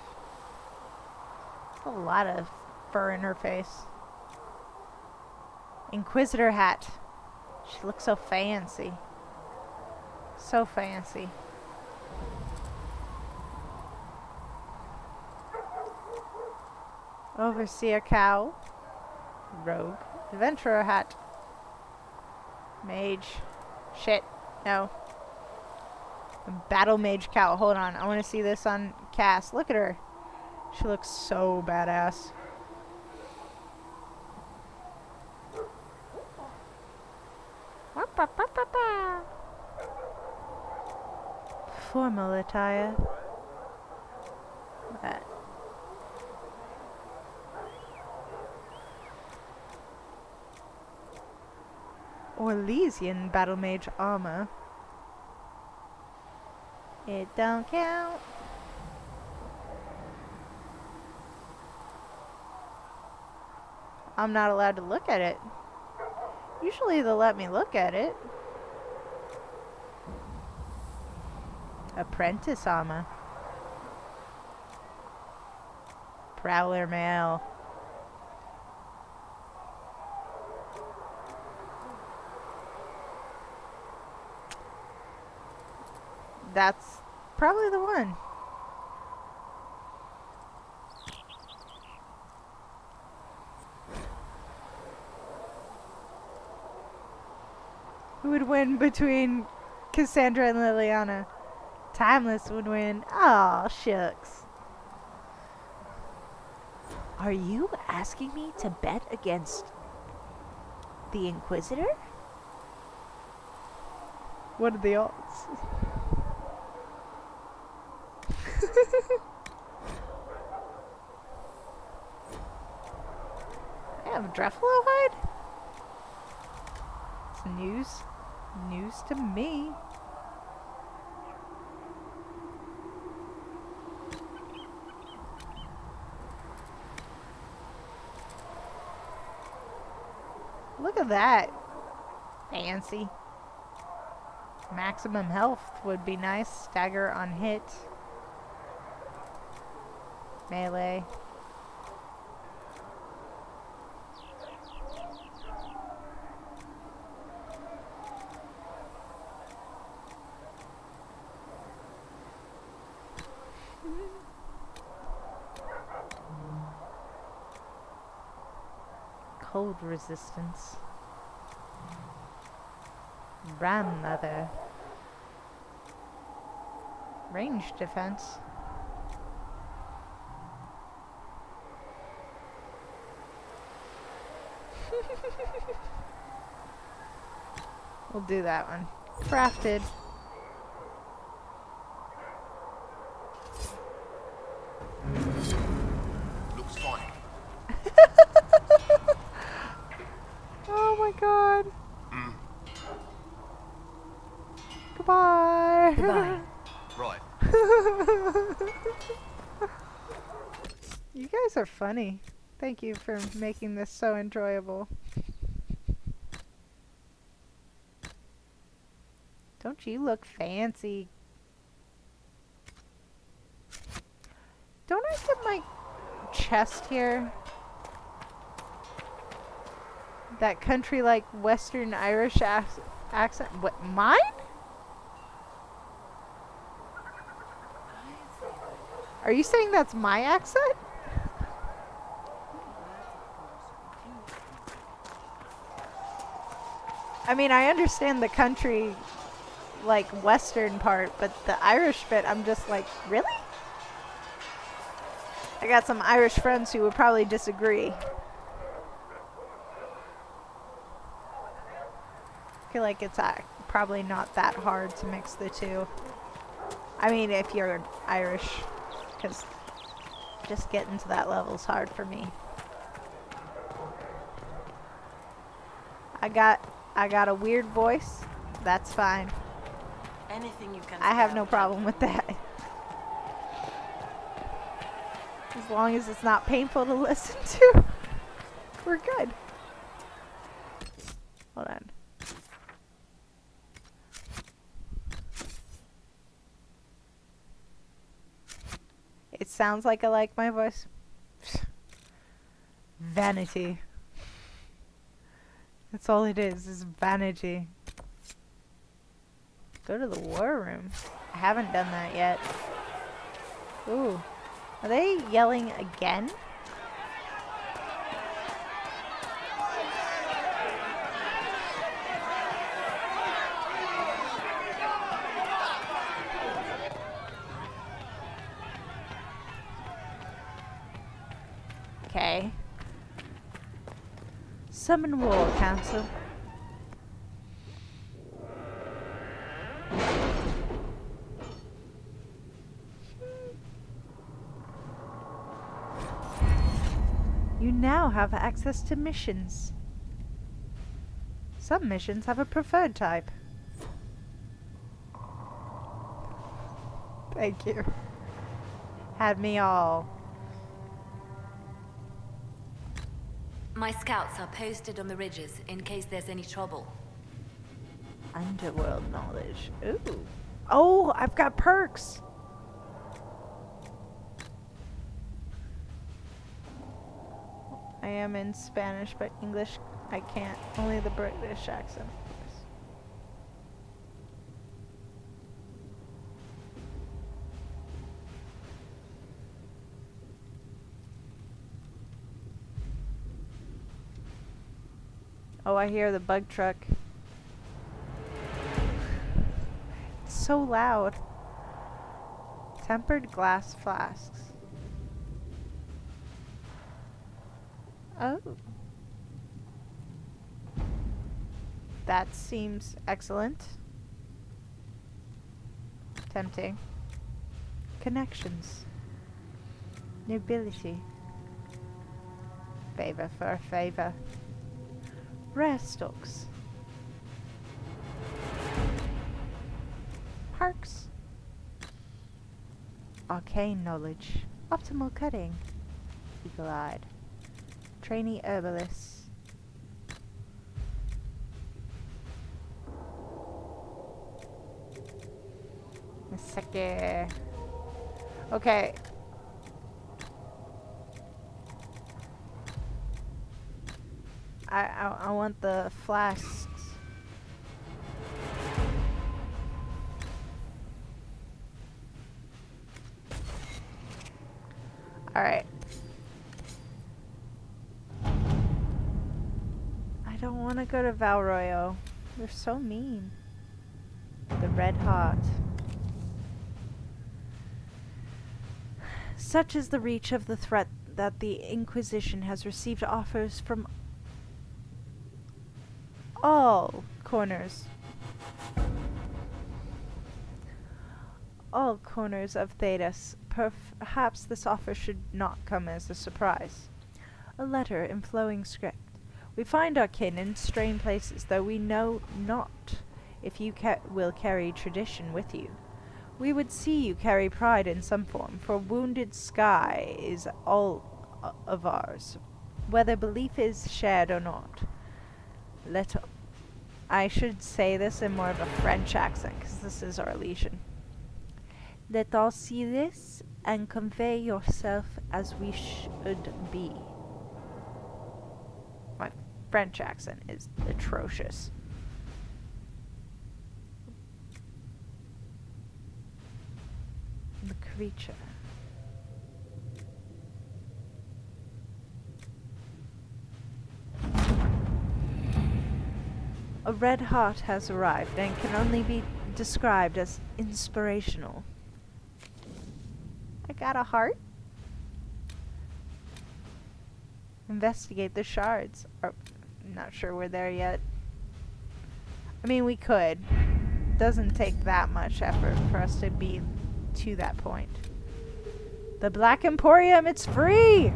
A lot of fur in her face. Inquisitor hat. She looks so fancy. So fancy. Overseer cowl. Robe. Adventurer hat. Mage. Shit. No. Battle mage cowl. Hold on. I want to see this on Cass. Look at her. She looks so badass. Formal attire. That. Orlesian battle mage armor. It don't count. I'm not allowed to look at it. Usually they'll let me look at it. Apprentice armor. Prowler mail. That's probably the one. Who would win between Cassandra and Liliana? Timeless would win. Aw, shucks. Are you asking me to bet against the Inquisitor? What are the odds? I have Dreffalo hide? It's news to me. Look at that. Fancy. Maximum health would be nice. Stagger on hit. Melee. Cold resistance. Ram leather. Range defense. We'll do that one. Crafted. Looks fine. Oh my god. Goodbye. Goodbye. Right. You guys are funny. Thank you for making this so enjoyable. Don't you look fancy? Don't I get my chest here? That country like Western Irish accent. What, mine? Are you saying that's my accent? I mean, I understand the country, like, western part, but the Irish bit, I'm just like, really? I got some Irish friends who would probably disagree. I feel like it's probably not that hard to mix the two. I mean, if you're Irish, because just getting to that level is hard for me. I got a weird voice. That's fine. Anything you can. I have no problem with that. As long as it's not painful to listen to, we're good. Hold on. It sounds like I like my voice. Vanity. That's all it is vanity. Go to the war room. I haven't done that yet. Ooh. Are they yelling again? Okay. Summon War Council. You now have access to missions. Some missions have a preferred type. Thank you. Had me all. My scouts are posted on the ridges in case there's any trouble. Underworld knowledge. Ooh. Oh, I've got perks. I am in Spanish, but English I can't. Only the British accent. Oh, I hear the bug truck. It's so loud. Tempered glass flasks. Oh. That seems excellent. Tempting. Connections. Nobility. Favor for a favor. Rare stocks. Parks. Arcane knowledge. Optimal cutting. Eagle-eyed. Trainee herbalist. A second. Okay. I want the flasks. All right. I don't want to go to Valroyo. They're so mean. The Red Hot. Such is the reach of the threat that the Inquisition has received offers from all corners. All corners of Thedas. Perhaps this offer should not come as a surprise. A letter in flowing script. We find our kin in strange places, though we know not if you will carry tradition with you. We would see you carry pride in some form, for wounded sky is all of ours, whether belief is shared or not. I should say this in more of a French accent, because this is our legion. Let all see this, and convey yourself as we should be. My French accent is atrocious. The creature. A red heart has arrived and can only be described as inspirational. I got a heart. Investigate the shards. I'm not sure we're there yet. I mean, we could. Doesn't take that much effort for us to be to that point. The Black Emporium, it's free!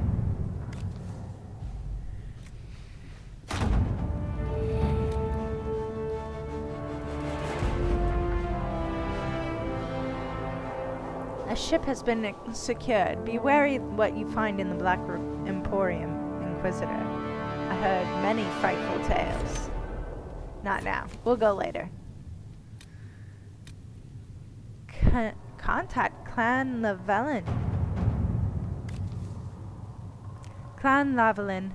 A ship has been secured. Be wary what you find in the Black Emporium, Inquisitor. I heard many frightful tales. Not now. We'll go later. Contact Clan Lavalin. Clan Lavalin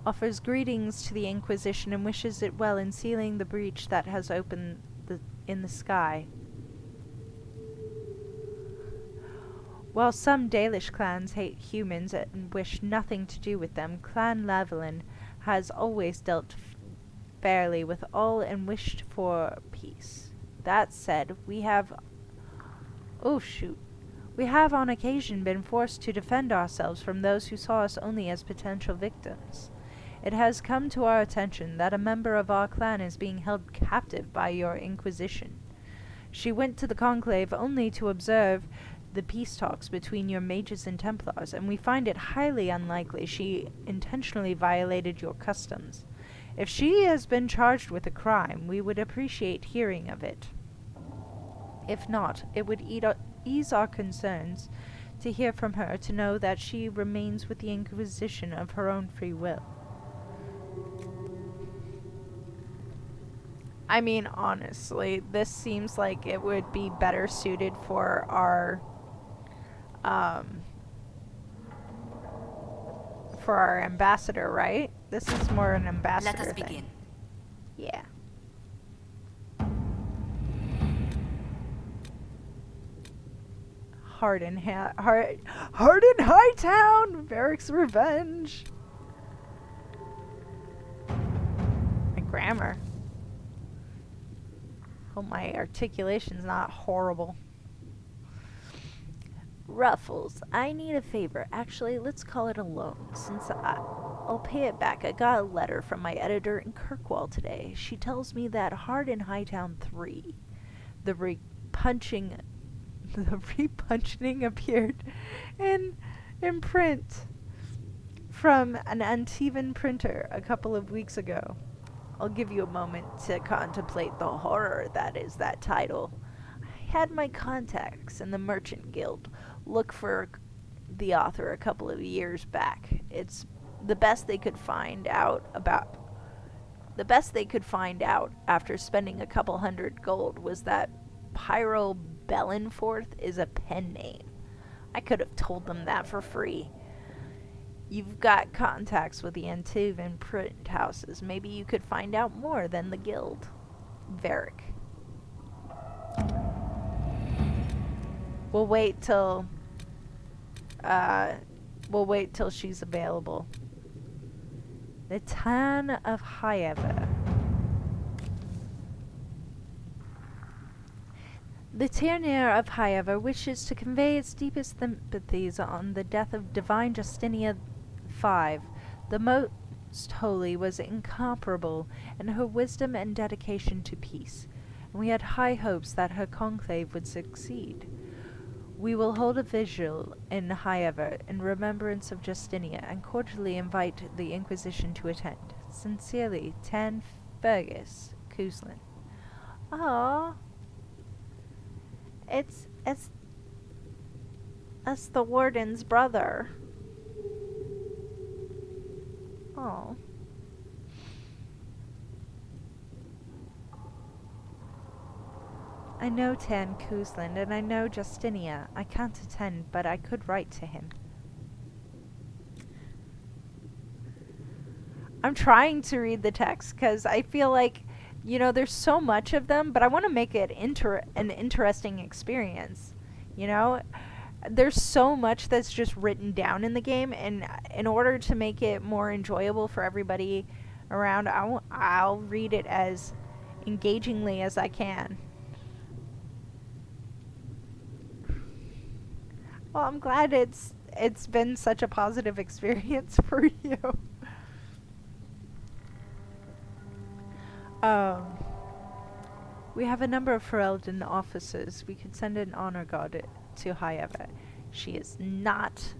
offers greetings to the Inquisition and wishes it well in sealing the breach that has opened in the sky. While some Dalish clans hate humans and wish nothing to do with them, Clan Lavalin has always dealt fairly with all and wished for peace. That said, we have on occasion been forced to defend ourselves from those who saw us only as potential victims. It has come to our attention that a member of our clan is being held captive by your Inquisition. She went to the Conclave only to observe the peace talks between your mages and Templars, and we find it highly unlikely she intentionally violated your customs. If she has been charged with a crime, we would appreciate hearing of it. If not, it would ease our concerns to hear from her to know that she remains with the Inquisition of her own free will. I mean, honestly, this seems like it would be better suited for our ambassador, right? This is more an ambassador Let us thing. begin. Yeah. Hardin Hightown! Varric's Revenge! My grammar. Hope my articulation's not horrible. Ruffles, I need a favor. Actually, let's call it a loan, since I'll pay it back. I got a letter from my editor in Kirkwall today. She tells me that Hardin Hightown 3, the repunching appeared in print from an Antivan printer a couple of weeks ago. I'll give you a moment to contemplate the horror that is that title. I had my contacts in the Merchant Guild look for the author a couple of years back. It's the best they could find out after spending a couple hundred gold was that Pyro Bellenforth is a pen name. I could have told them that for free. You've got contacts with the Antivan print houses. Maybe you could find out more than the guild. Varric. We'll wait till she's available. The Tan of Hyever. The Tirnir of Hyever wishes to convey its deepest sympathies on the death of Divine Justinia V, the Most Holy was incomparable in her wisdom and dedication to peace, and we had high hopes that her conclave would succeed. We will hold a vigil in Highever in remembrance of Justinia and cordially invite the Inquisition to attend. Sincerely, Tan Fergus Cousland. Ah, it's the warden's brother. Oh. I know Tan Cousland and I know Justinia. I can't attend, but I could write to him. I'm trying to read the text because I feel like, you know, there's so much of them, but I want to make it an interesting experience. You know, there's so much that's just written down in the game, and in order to make it more enjoyable for everybody around, I'll read it as engagingly as I can. Well, I'm glad it's been such a positive experience for you. We have a number of Ferelden officers. We could send an honor guard to Highever. She is not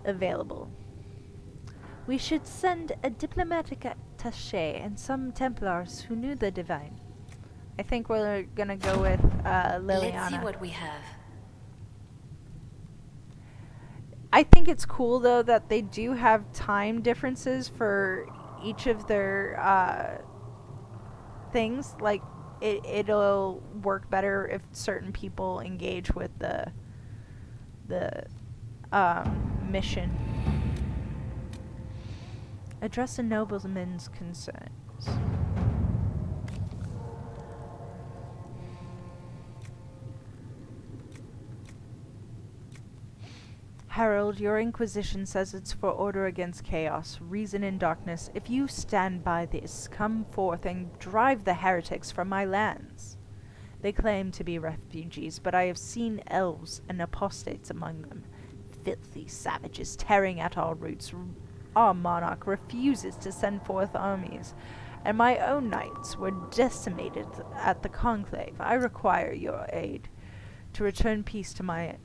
available. We should send a diplomatic attaché and some Templars who knew the Divine. I think we're gonna go with Liliana. Let's see what we have. I think it's cool though that they do have time differences for each of their things. Like it'll work better if certain people engage with the mission. Address a nobleman's concerns. Harold, your Inquisition says it's for order against chaos, reason in darkness. If you stand by this, come forth and drive the heretics from my lands. They claim to be refugees, but I have seen elves and apostates among them. Filthy savages tearing at our roots. Our monarch refuses to send forth armies, and my own knights were decimated at the conclave. I require your aid to return peace to my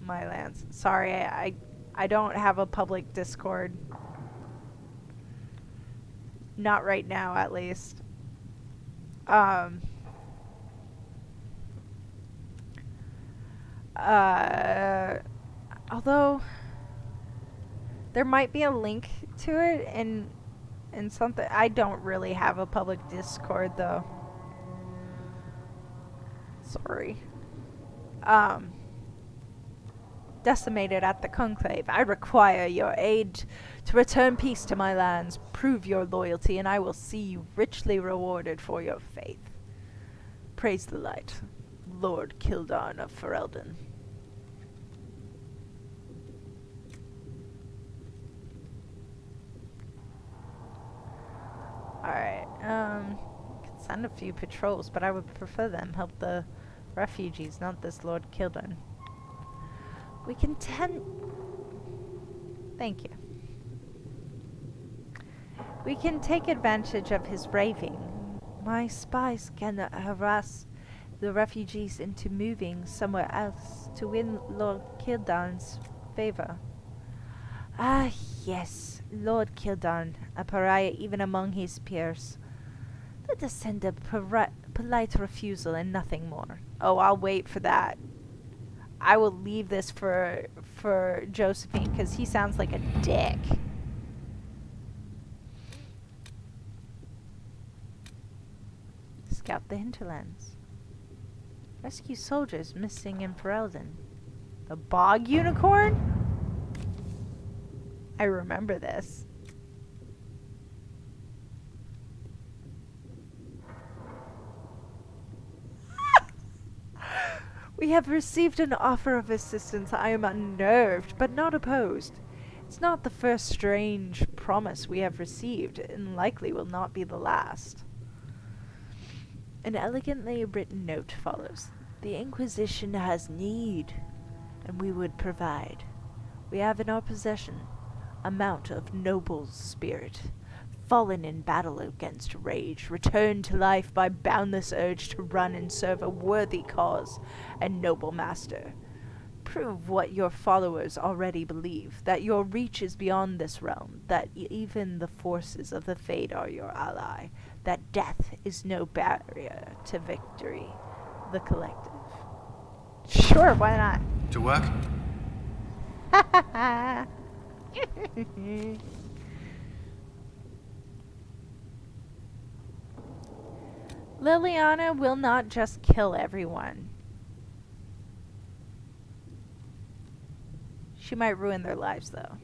lands. Sorry, I don't have a public Discord. Not right now, at least. Although there might be a link to it in something. I don't really have a public Discord though. Sorry. Decimated at the conclave. I require your aid to return peace to my lands. Prove your loyalty, and I will see you richly rewarded for your faith. Praise the light, Lord Kildarn of Ferelden. Alright, could send a few patrols, but I would prefer them help the refugees, not this Lord Kildarn. We can Thank you. We can take advantage of his raving. My spies can harass the refugees into moving somewhere else to win Lord Kildarn's favor. Ah, yes, Lord Kildarn, a pariah even among his peers. Let us send a polite refusal and nothing more. Oh, I'll wait for that. I will leave this for Josephine because he sounds like a dick. Scout the Hinterlands. Rescue soldiers missing in Ferelden. The Bog Unicorn? I remember this. We have received an offer of assistance. I am unnerved, but not opposed. It's not the first strange promise we have received, and likely will not be the last. An elegantly written note follows. The Inquisition has need, and we would provide. We have in our possession A mount of noble spirit, fallen in battle against rage, returned to life by boundless urge to run and serve a worthy cause and noble master. Prove what your followers already believe, that your reach is beyond this realm, that even the forces of the Fade are your ally, that death is no barrier to victory. The Collective. Sure, why not? To work? Liliana will not just kill everyone. She might ruin their lives, though.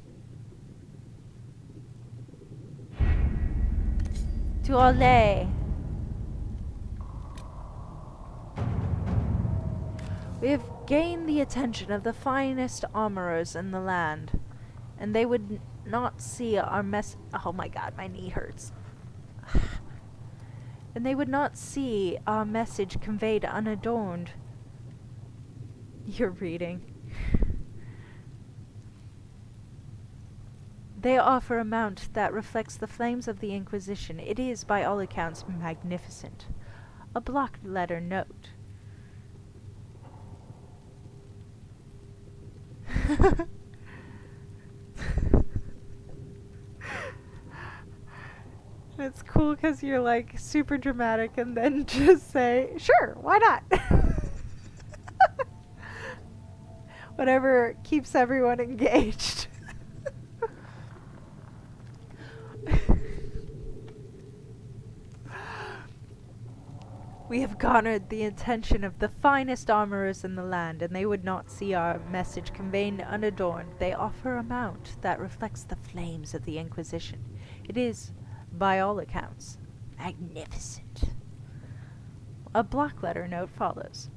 To Olay. We have gained the attention of the finest armorers in the land, and they would not see our oh my god, my knee hurts. And they would not see our message conveyed unadorned. You're reading. They offer a mount that reflects the flames of the Inquisition. It is, by all accounts, magnificent. A block letter note. It's cool because you're like super dramatic and then just say, sure, why not? Whatever keeps everyone engaged. We have garnered the attention of the finest armorers in the land, and they would not see our message conveyed unadorned. They offer a mount that reflects the flames of the Inquisition. It is, by all accounts, magnificent. A block letter note follows.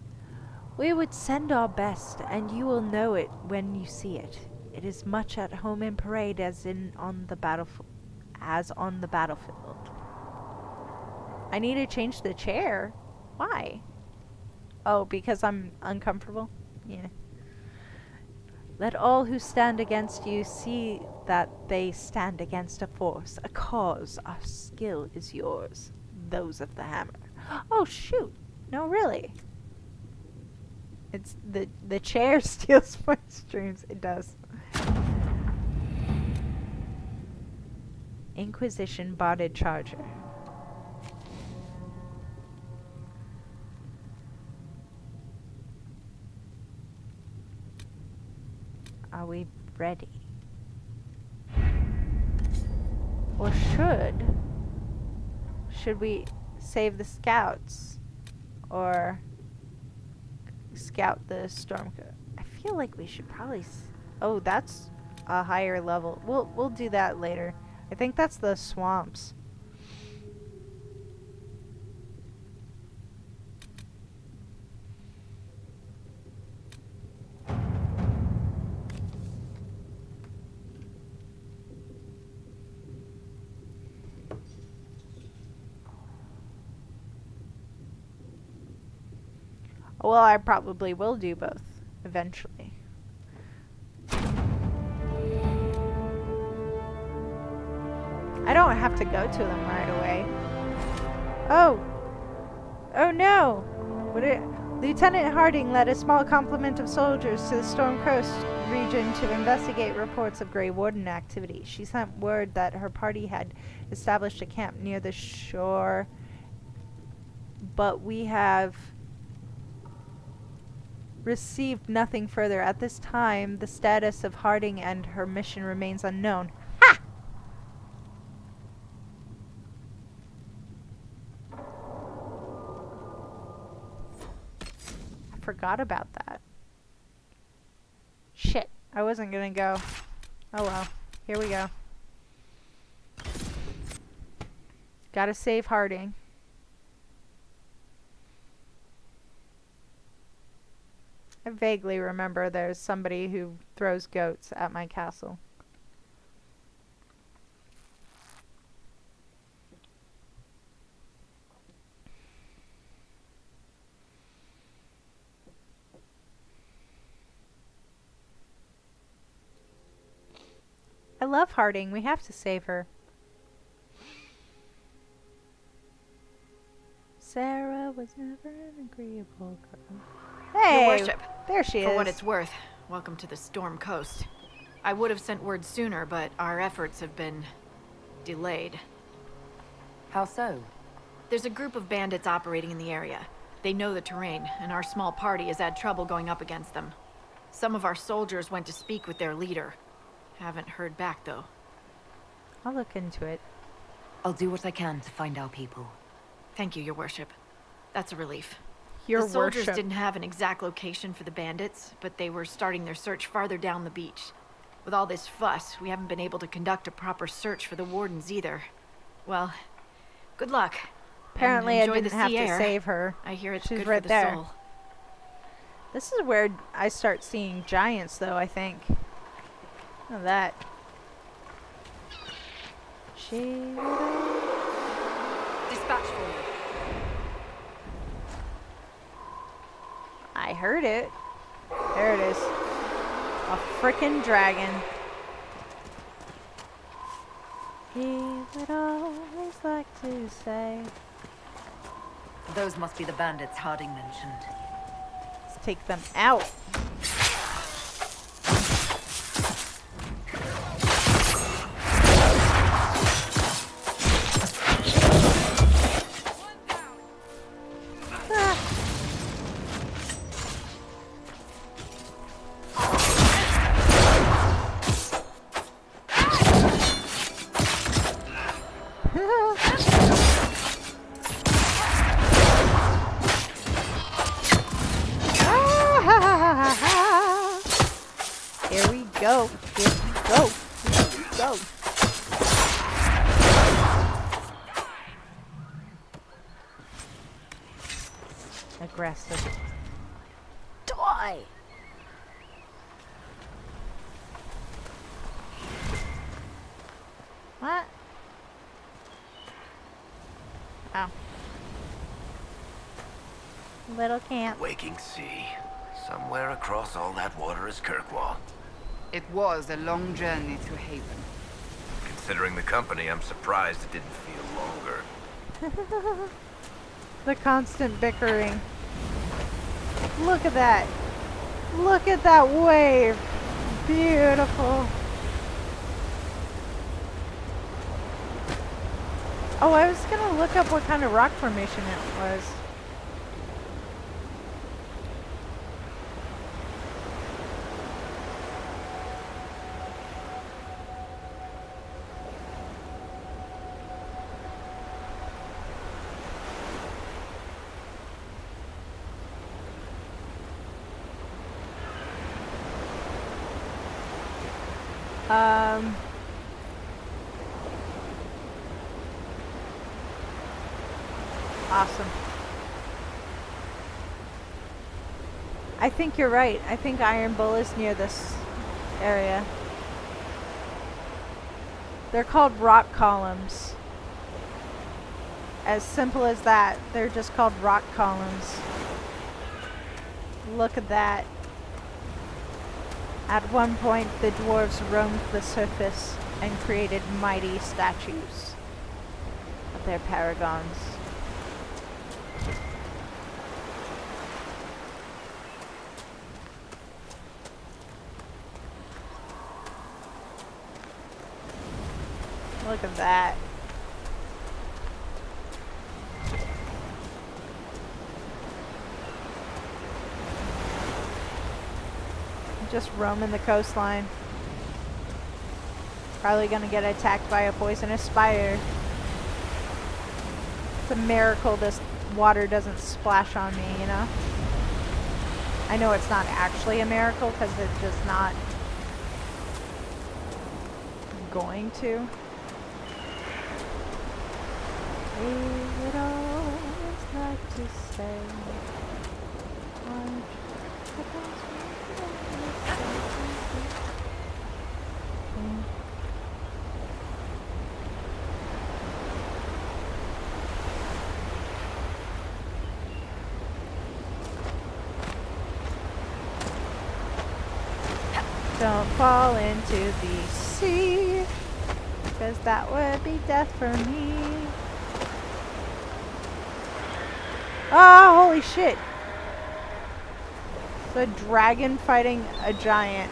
We would send our best, and you will know it when you see it. It is much at home in parade as on the battlefield. I need to change the chair. Why? Oh, because I'm uncomfortable? Yeah. Let all who stand against you see that they stand against a force, a cause. Our skill is yours, those of the hammer. Oh, shoot. No, really. It's the chair steals my streams. It does. Inquisition botted charger. Are we ready? Or should we save the scouts? Or scout the Stormcoat? I feel like we should probably oh, that's a higher level. We'll do that later. I think that's the swamps. Well, I probably will do both eventually. I don't have to go to them right away. Oh! Oh no! Lieutenant Harding led a small complement of soldiers to the Storm Coast region to investigate reports of Grey Warden activity. She sent word that her party had established a camp near the shore, but we have received nothing further. At this time, the status of Harding and her mission remains unknown. Ha! I forgot about that. Shit, I wasn't gonna go. Oh well, here we go. Gotta save Harding. I vaguely remember there's somebody who throws goats at my castle. I love Harding. We have to save her. Sarah was never an agreeable girl. Hey! Your worship. There she is. For what it's worth, welcome to the Storm Coast. I would have sent word sooner, but our efforts have been delayed. How so? There's a group of bandits operating in the area. They know the terrain, and our small party has had trouble going up against them. Some of our soldiers went to speak with their leader. Haven't heard back, though. I'll look into it. I'll do what I can to find our people. Thank you, Your Worship. That's a relief. Your the soldiers worship. didn't have an exact location for the bandits, but they were starting their search farther down the beach. With all this fuss, we haven't been able to conduct a proper search for the wardens either. Well, good luck. Apparently I Enjoy didn't the have sea to air. save her. I hear it's She's good right for the there. soul. This is where I start seeing giants, though, I think. Look at that. Dispatch for you. I heard it. There it is. A frickin' dragon. He would always like to say. Those must be the bandits Harding mentioned. Let's take them out. Here we go. Here we go. Here we go. Aggressive. Die! What? Oh. Little camp. Waking sea. Somewhere across all that water is Kirkwall. It was a long journey to Haven. Considering the company, I'm surprised it didn't feel longer. The constant bickering. Look at that. Look at that wave. Beautiful. Oh, I was gonna look up what kind of rock formation it was. Awesome. I think you're right. I think Iron Bull is near this area. They're called rock columns. As simple as that. They're just called rock columns. Look at that. At one point, the dwarves roamed the surface and created mighty statues of their paragons. Look at that. Just roaming the coastline. Probably gonna get attacked by a poisonous spider. It's a miracle this water doesn't splash on me, you know? I know it's not actually a miracle because it's just not going to. We would always like to say, don't fall into the sea, 'cause that would be death for me. Oh, holy shit. The dragon fighting a giant.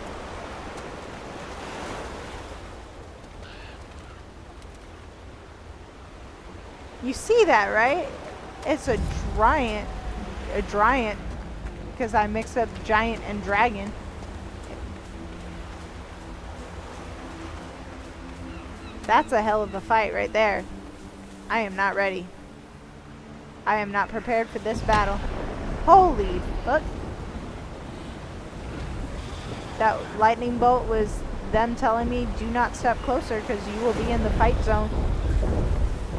You see that, right? It's a giant, because I mixed up giant and dragon. That's a hell of a fight right there. I am not ready. I am not prepared for this battle. Holy fuck. That lightning bolt was them telling me, do not step closer because you will be in the fight zone.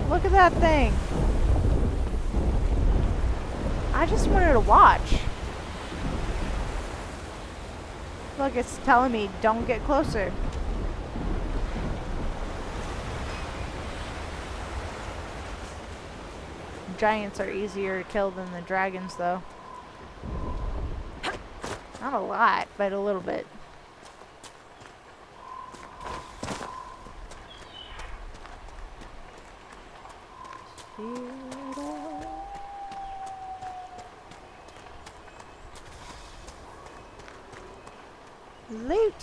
Look at that thing. I just wanted to watch. Look, it's telling me, don't get closer. Giants are easier to kill than the dragons, though. Not a lot, but a little bit. Loot!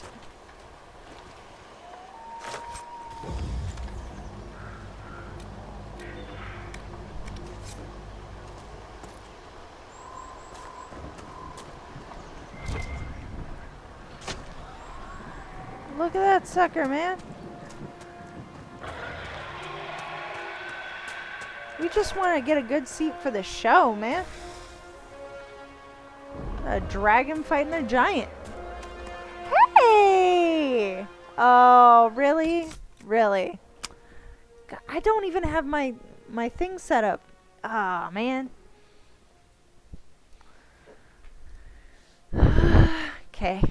Look at that sucker, man. We just want to get a good seat for the show, man. A dragon fighting a giant. Hey! Oh, really? Really? God, I don't even have my thing set up. Ah, man. Okay.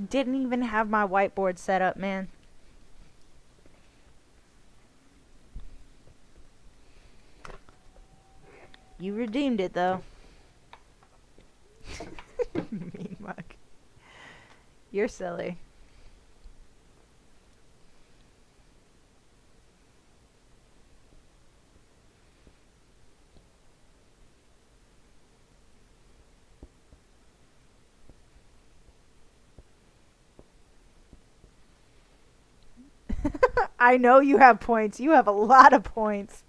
Didn't even have my whiteboard set up, man. You redeemed it, though. Mean mug. You're silly. I know you have points. You have a lot of points.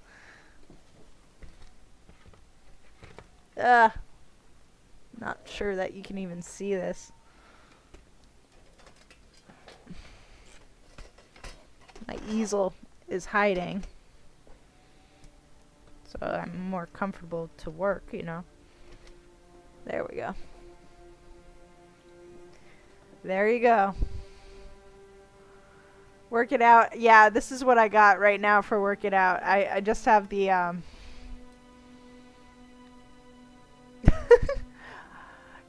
Not sure that you can even see this. My easel is hiding. So I'm more comfortable to work, you know. There we go. There you go. Work it out. Yeah, this is what I got right now for work it out. I just have the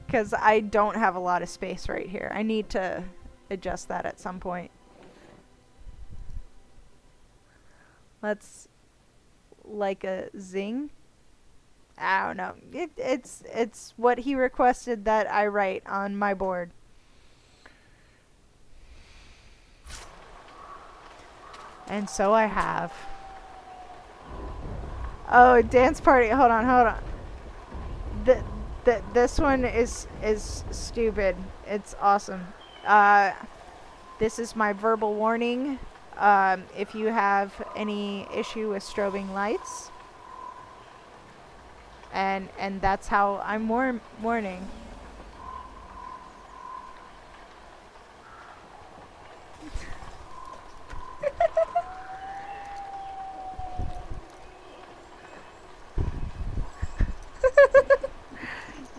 because I don't have a lot of space right here. I need to adjust that at some point. Let's like a zing. I don't know. It's what he requested that I write on my board. And so I have. Oh, dance party. Hold on. This one is stupid. It's awesome. This is my verbal warning. If you have any issue with strobing lights. And that's how I'm warning.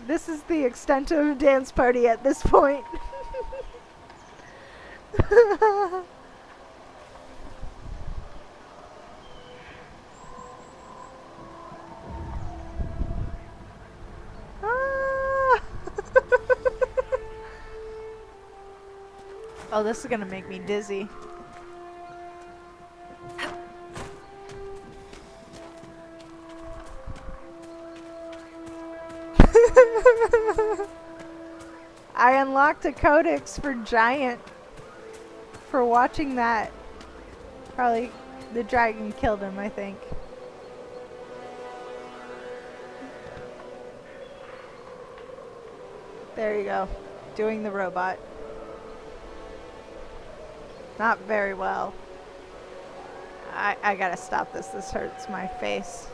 This is the extent of dance party at this point. Oh, this is gonna make me dizzy. I unlocked a codex for giant for watching that. Probably the dragon killed him, I think. There you go. Doing the robot. Not very well. I gotta stop this. This hurts my face.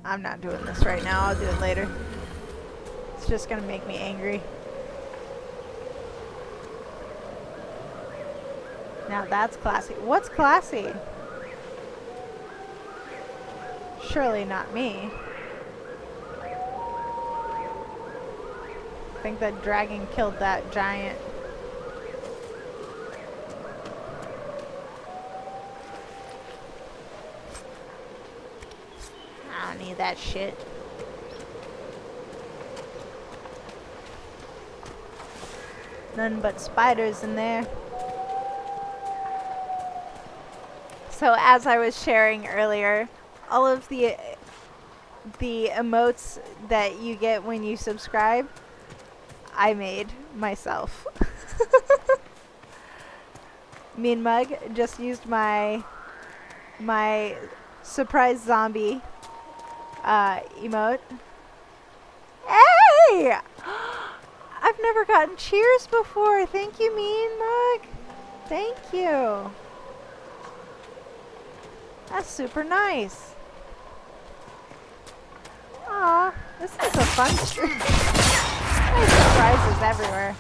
I'm not doing this right now. I'll do it later. It's just gonna make me angry. Now that's classy. What's classy? Surely not me. I think that dragon killed that giant. I don't need that shit. None but spiders in there. So as I was sharing earlier, all of the emotes that you get when you subscribe, I made myself. Mean Mug just used my surprise zombie emote. Hey! I've never gotten cheers before. Thank you, Mean Mug. Thank you. That's super nice. Aw, this is a fun stream. Nice surprises everywhere.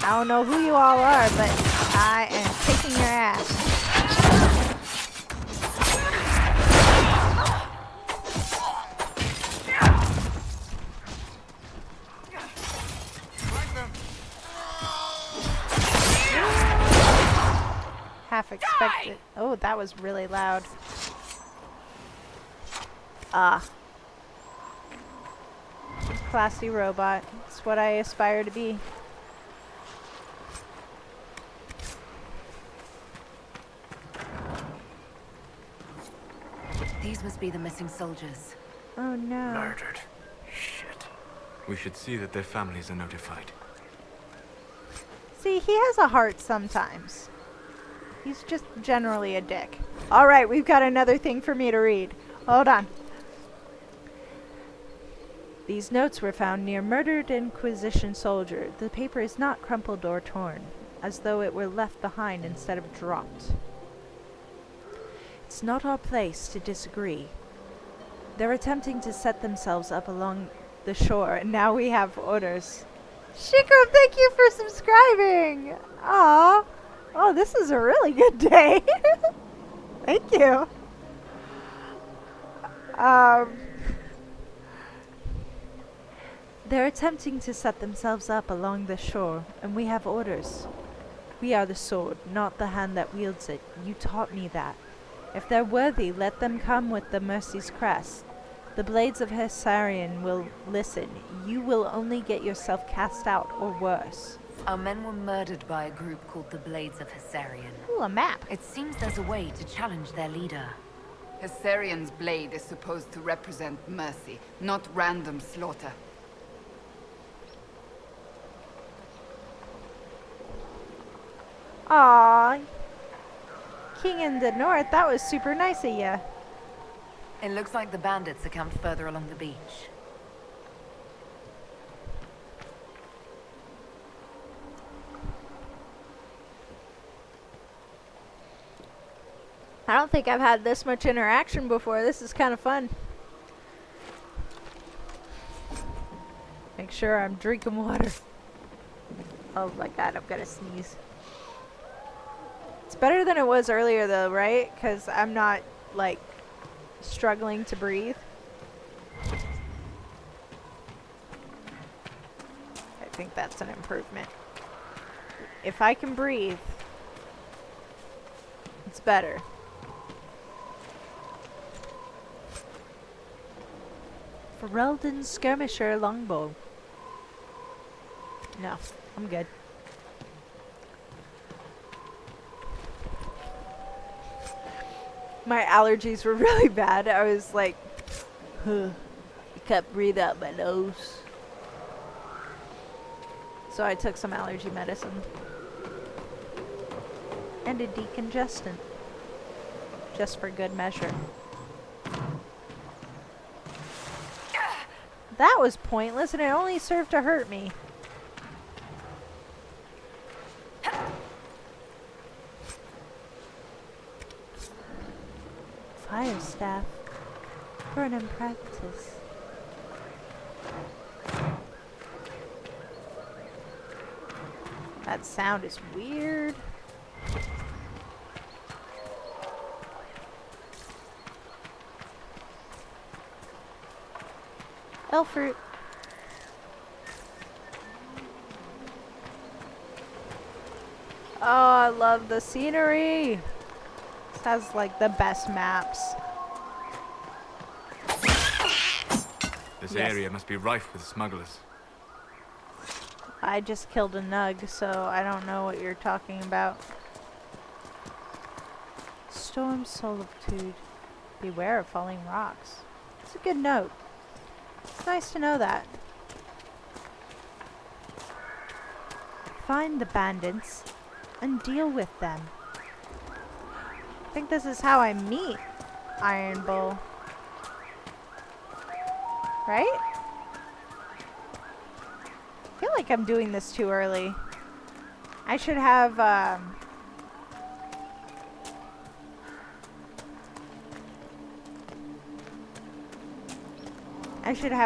I don't know who you all are, but I am kicking your ass. Half expected. Oh, that was really loud. Classy robot. It's what I aspire to be. These must be the missing soldiers. Oh no. Murdered. Shit. We should see that their families are notified. See, he has a heart sometimes. He's just generally a dick. Alright, we've got another thing for me to read. Hold on. These notes were found near murdered Inquisition soldier. The paper is not crumpled or torn, as though it were left behind instead of dropped. It's not our place to disagree. They're attempting to set themselves up along the shore, and now we have orders. Shiko, thank you for subscribing! Aww. Oh, this is a really good day. Thank you. They're attempting to set themselves up along the shore, and we have orders. We are the sword, not the hand that wields it. You taught me that. If they're worthy, let them come with the Mercy's crest. The blades of Hessarian will listen. You will only get yourself cast out, or worse. Our men were murdered by a group called the Blades of Hessarian. Ooh, a map. It seems there's a way to challenge their leader. Hessarian's blade is supposed to represent mercy, not random slaughter. Aww. King in the North, that was super nice of ya. It looks like the bandits are camped further along the beach. I don't think I've had this much interaction before. This is kind of fun. Make sure I'm drinking water. Oh my god, I'm gonna sneeze. It's better than it was earlier though, right? Because I'm not, like, struggling to breathe. I think that's an improvement. If I can breathe, it's better. Ferelden skirmisher longbow. No, I'm good. My allergies were really bad. I was like, I kept breathing out my nose. So I took some allergy medicine. And a decongestant. Just for good measure. That was pointless and it only served to hurt me. Fire staff. Burn in practice. That sound is weird. Elf fruit. Oh, I love the scenery. This has like the best maps. This area must be rife with smugglers. I just killed a nug, so I don't know what you're talking about. Storm solitude. Beware of falling rocks. It's a good note. It's nice to know that. Find the bandits and deal with them. I think this is how I meet Iron Bull. Right? I feel like I'm doing this too early. I should have,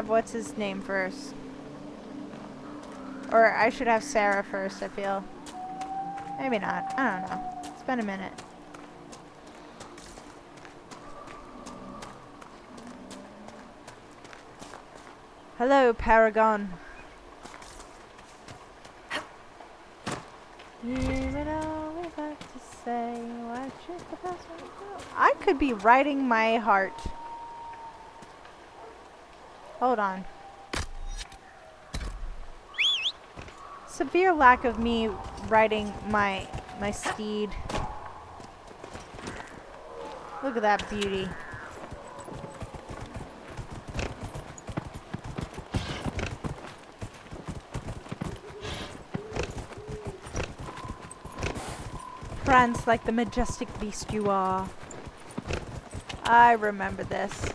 what's his name first. Or I should have Sarah first, I feel. Maybe not. I don't know. It's been a minute. Hello, Paragon. Even all we have to say, watch it the best way to go. I could be writing my heart. Hold on. Severe lack of me riding my steed. Look at that beauty. Prance like the majestic beast you are. I remember this.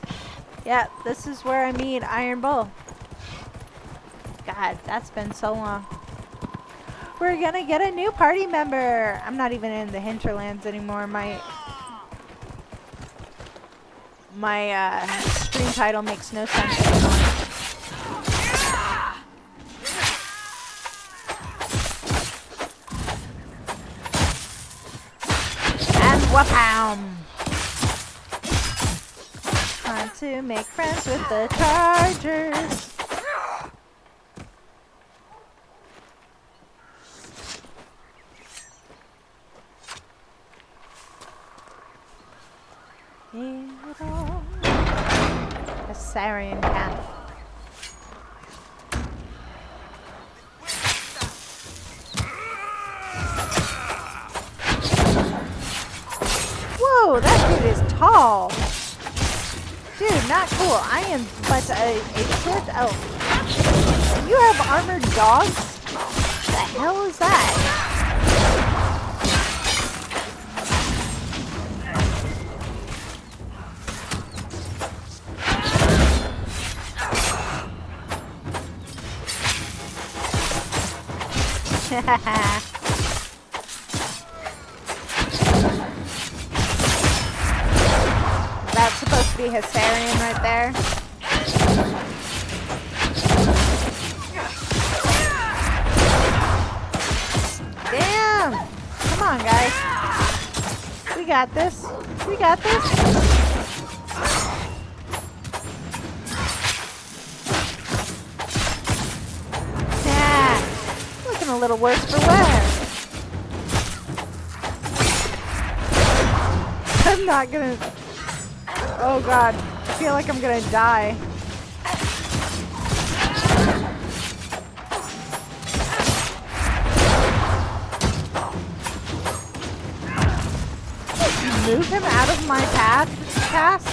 Yeah, this is where I meet Iron Bull. God, that's been so long. We're gonna get a new party member. I'm not even in the Hinterlands anymore. My stream title makes no sense anymore. And wapam! Trying to make friends with the Chargers. A Sarian camp. Whoa, that dude is tall. Dude, not cool. I am but a short elf. And you have armored dogs? What the hell is that? That's supposed to be Hissarian right there. Damn! Come on, guys. We got this. We got this. A little worse for wear. I'm not gonna. Oh god, I feel like I'm gonna die. my path task?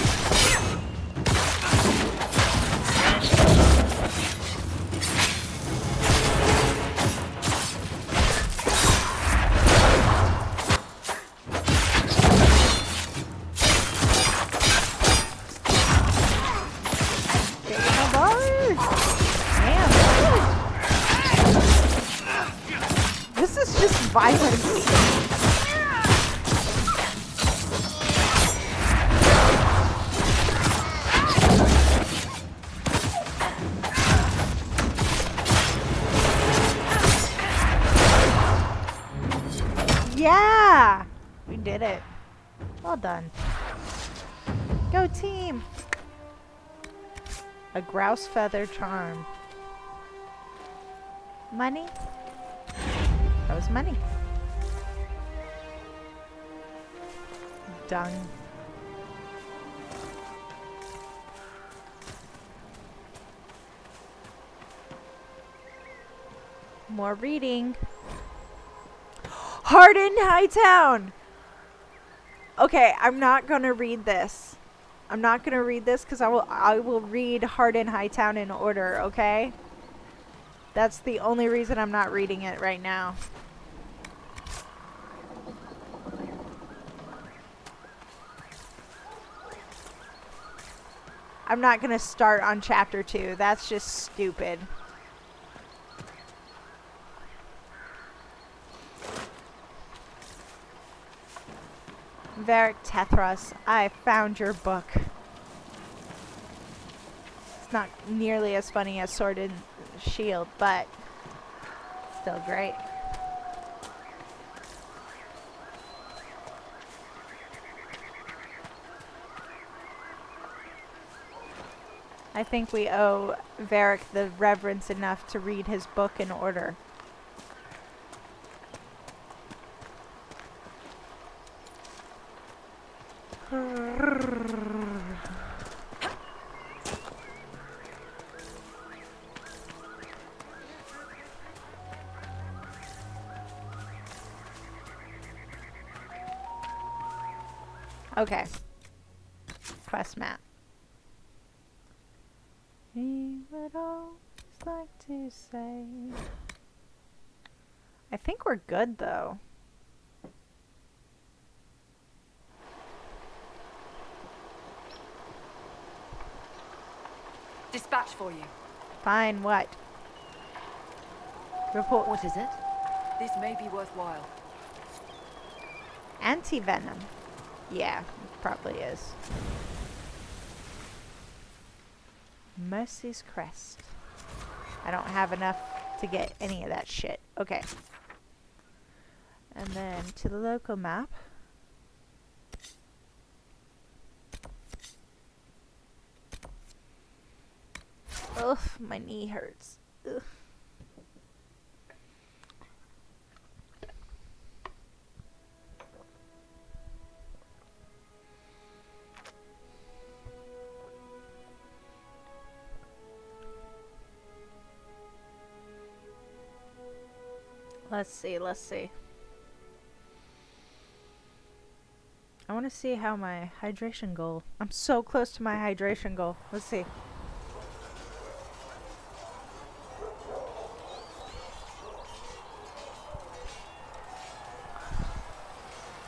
This is just violence. Yeah! We did it. Well done. Go team! A grouse feather charm. Money? That was money. Done. More reading. Hardin Hightown! Okay, I'm not gonna read this. I'm not gonna read this because I will read Hardin Hightown in order, okay? That's the only reason I'm not reading it right now. I'm not gonna start on chapter 2. That's just stupid. Varric Tethras, I found your book. It's not nearly as funny as Sword and Shield, but still great. I think we owe Varric the reverence enough to read his book in order. Okay. Quest map. He would always like to say. I think we're good though. Dispatch for you. Fine, what? Report. What is it? This may be worthwhile. Anti-venom. Yeah, it probably is. Mercy's Crest. I don't have enough to get any of that shit. Okay. And then to the local map. Ugh, my knee hurts. Ugh. Let's see. I want to see how my hydration goal. I'm so close to my hydration goal. Let's see.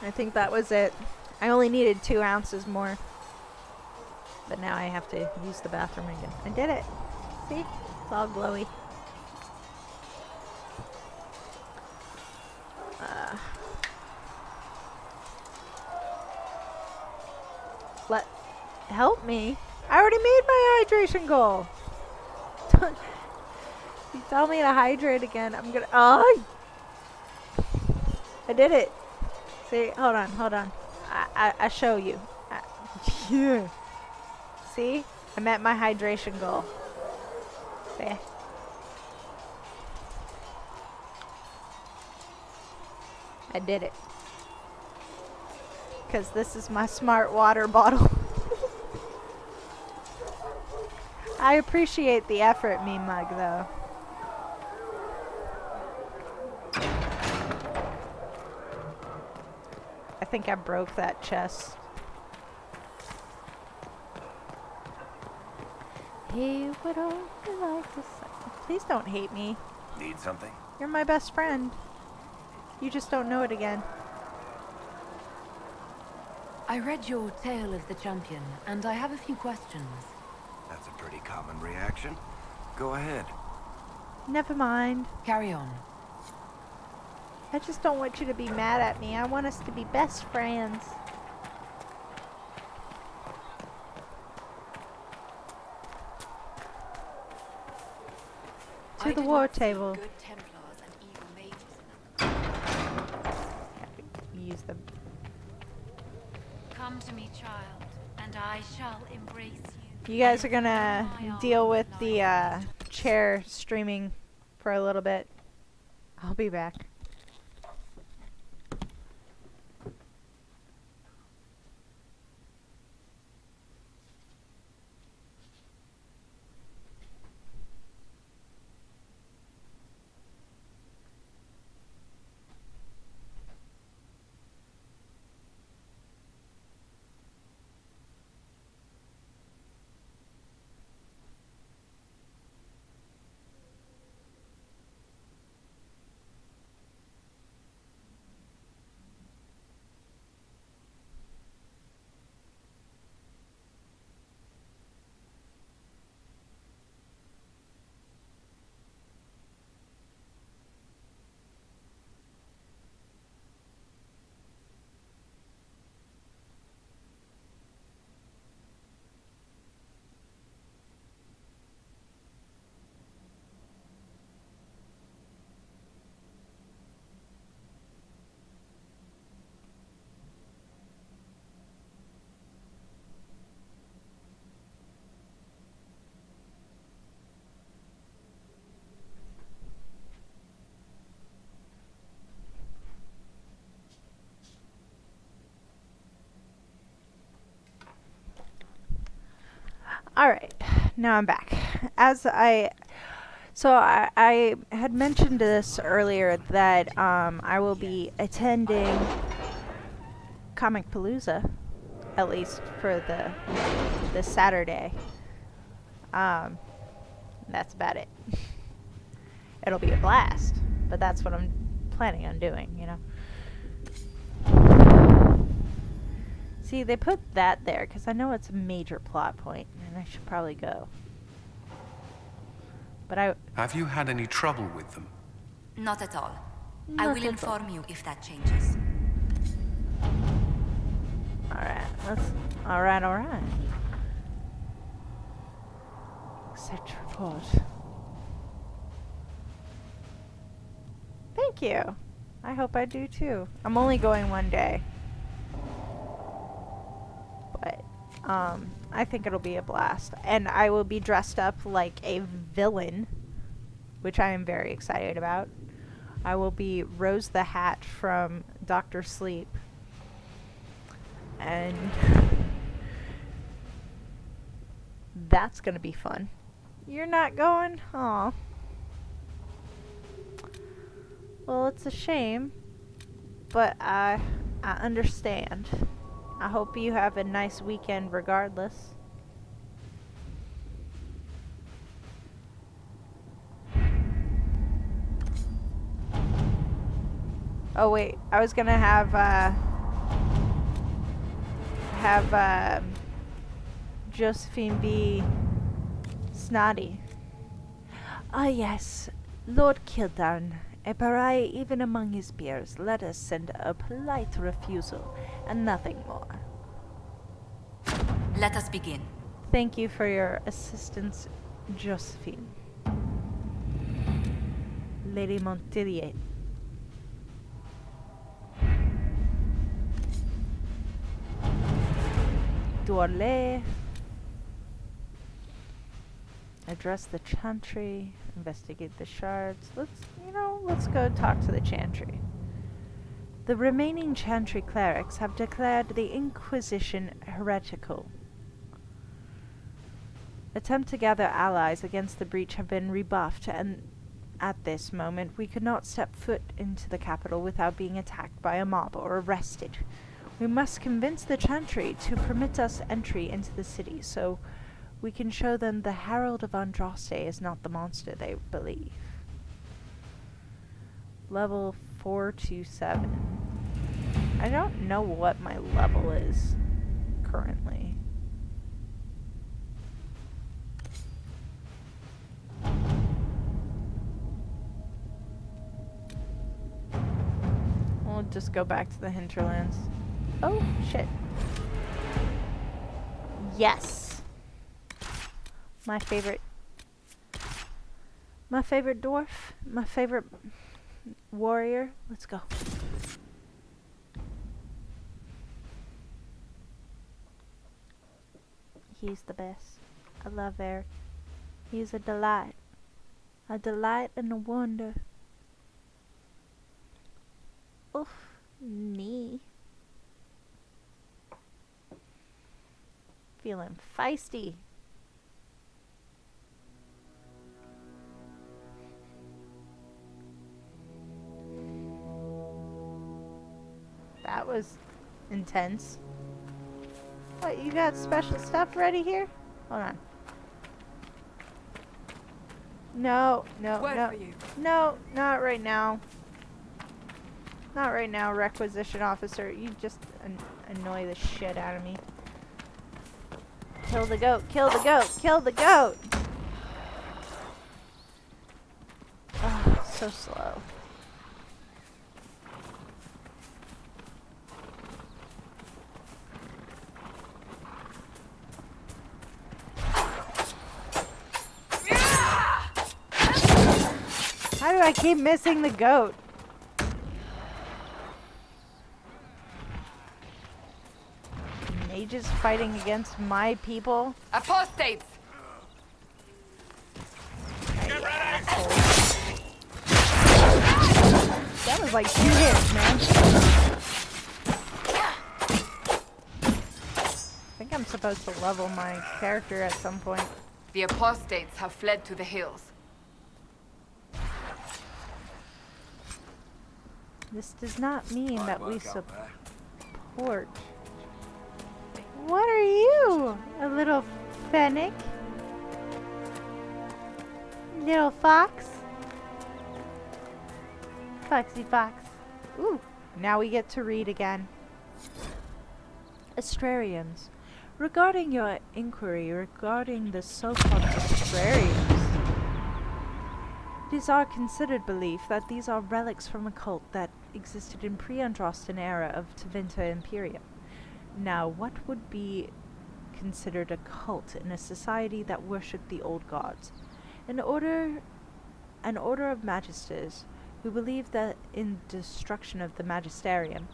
I think that was it. I only needed 2 ounces more. But now I have to use the bathroom again. I did it. See? It's all glowy. Help me. I already made my hydration goal. You tell me to hydrate again. I'm gonna. Oh! I did it. See? Hold on. I show you. Yeah. See? I met my hydration goal. See? I did it. Because this is my smart water bottle. I appreciate the effort, me mug, though. I think I broke that chest. Hey, what do you like to say? Please don't hate me. Need something? You're my best friend. You just don't know it again. I read your Tale of the Champion, and I have a few questions. That's a pretty common reaction. Go ahead. Never mind. Carry on. I just don't want you to be mad at me. I want us to be best friends. To the war table. Good Templars and evil mages. Use them. Come to me, child, and I shall embrace you. You guys are gonna deal with the chair streaming for a little bit. I'll be back. Alright, now I'm back. I had mentioned this earlier that I will be attending Comic Palooza, at least for the Saturday. That's about it. It'll be a blast, but that's what I'm planning on doing, you know. See, they put that there because I know it's a major plot point, and I should probably go. But Have you had any trouble with them? Not at all. Not I will at all. inform you if that changes. Alright. Accept report. Thank you. I hope I do too. I'm only going one day. But I think it'll be a blast. And I will be dressed up like a villain, which I am very excited about. I will be Rose the Hat from Dr. Sleep. And that's gonna be fun. You're not going? Aw. Well, it's a shame, but I understand. I hope you have a nice weekend regardless. Oh wait, I was gonna have Josephine be snotty. Ah yes, Lord Kildarn, a pariah even among his peers, let us send a polite refusal and nothing more. Let us begin. Thank you for your assistance, Josephine. Lady Montilier. Douarlet. Address the Chantry. Investigate the shards. Let's go talk to the Chantry. The remaining Chantry clerics have declared the Inquisition heretical. Attempts to gather allies against the breach have been rebuffed, and at this moment we could not step foot into the capital without being attacked by a mob or arrested. We must convince the Chantry to permit us entry into the city, so We can show them the Herald of Andraste is not the monster they believe. Level 427. I don't know what my level is currently. We'll just go back to the Hinterlands. Oh, shit. Yes! My favorite dwarf. My favorite warrior. Let's go. He's the best. I love Eric. He's a delight. A delight and a wonder. Oof. Knee. Feeling feisty. That was intense. What, you got special stuff ready here? Hold on. No, no, Word no. for you. No, not right now. Not right now, requisition officer. You just annoy the shit out of me. Kill the goat, kill the goat, kill the goat! Oh, so slow. How do I keep missing the goat? Mages fighting against my people? Apostates! That was like 2 hits, man. I think I'm supposed to level my character at some point. The apostates have fled to the hills. This does not mean that we support. What are you? A little fennec? Little fox? Foxy fox. Ooh, now we get to read again. Astrariums. Regarding your inquiry regarding the so-called Astrariums, it is our considered belief that these are relics from a cult that existed in pre-Andrastan era of Tevinter Imperium. Now, what would be considered a cult in a society that worshipped the old gods? An order of magisters who believe that in destruction of the magisterium,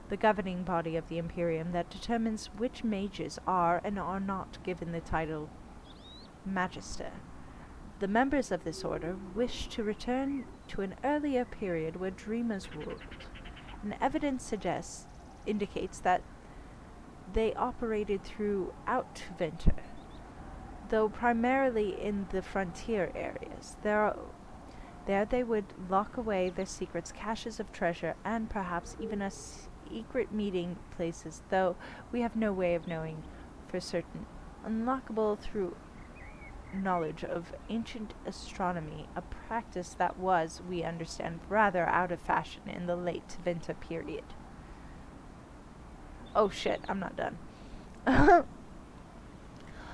the governing body of the Imperium that determines which mages are and are not given the title Magister. The members of this order wish to return to an earlier period where dreamers ruled, and evidence indicates that they operated throughout Winter, though primarily in the frontier areas. There they would lock away their secrets, caches of treasure, and perhaps even a secret meeting places, though we have no way of knowing for certain. Unlockable through knowledge of ancient astronomy, a practice that was, we understand, rather out of fashion in the late Winter period. Oh shit, I'm not done.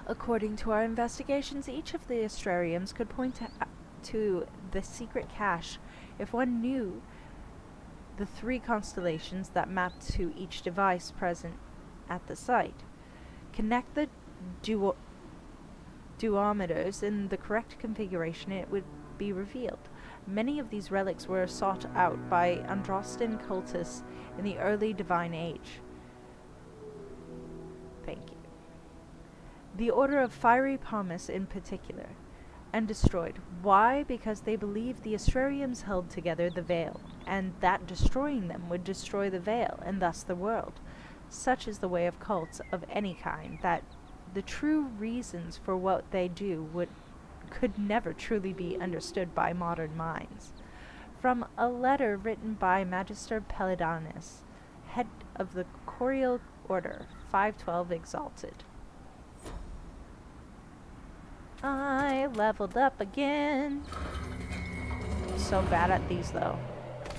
According to our investigations, each of the astrariums could point to the secret cache if one knew the 3 constellations that mapped to each device present at the site. Connect the duometers in the correct configuration, it would be revealed. Many of these relics were sought out by Andrastan cultists in the early Divine Age. Thank you. The Order of Fiery Palmas in particular, and destroyed. Why? Because they believed the astrariums held together the veil, and that destroying them would destroy the veil, and thus the world. Such is the way of cults of any kind, that the true reasons for what they do could never truly be understood by modern minds. From a letter written by Magister Pelidanus, head of the Corial Order, 512 Exalted. I leveled up again. I'm so bad at these though.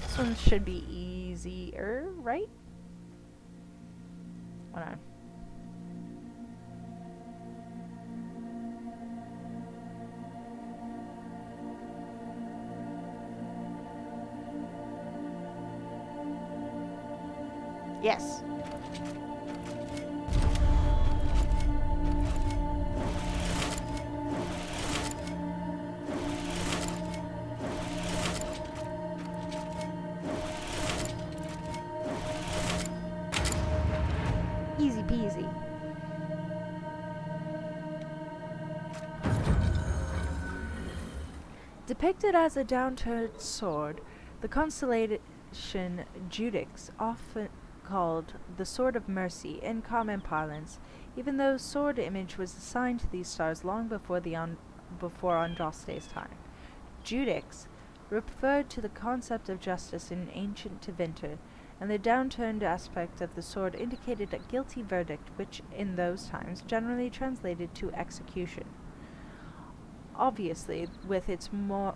This one should be easier, right? Hold on. Yes. Easy peasy. Depicted as a downturned sword, the constellation Judix, often called the Sword of Mercy in common parlance, even though sword image was assigned to these stars long before before Andraste's time. Judix referred to the concept of justice in ancient Tevinter, and the downturned aspect of the sword indicated a guilty verdict, which in those times generally translated to execution. Obviously, with its modern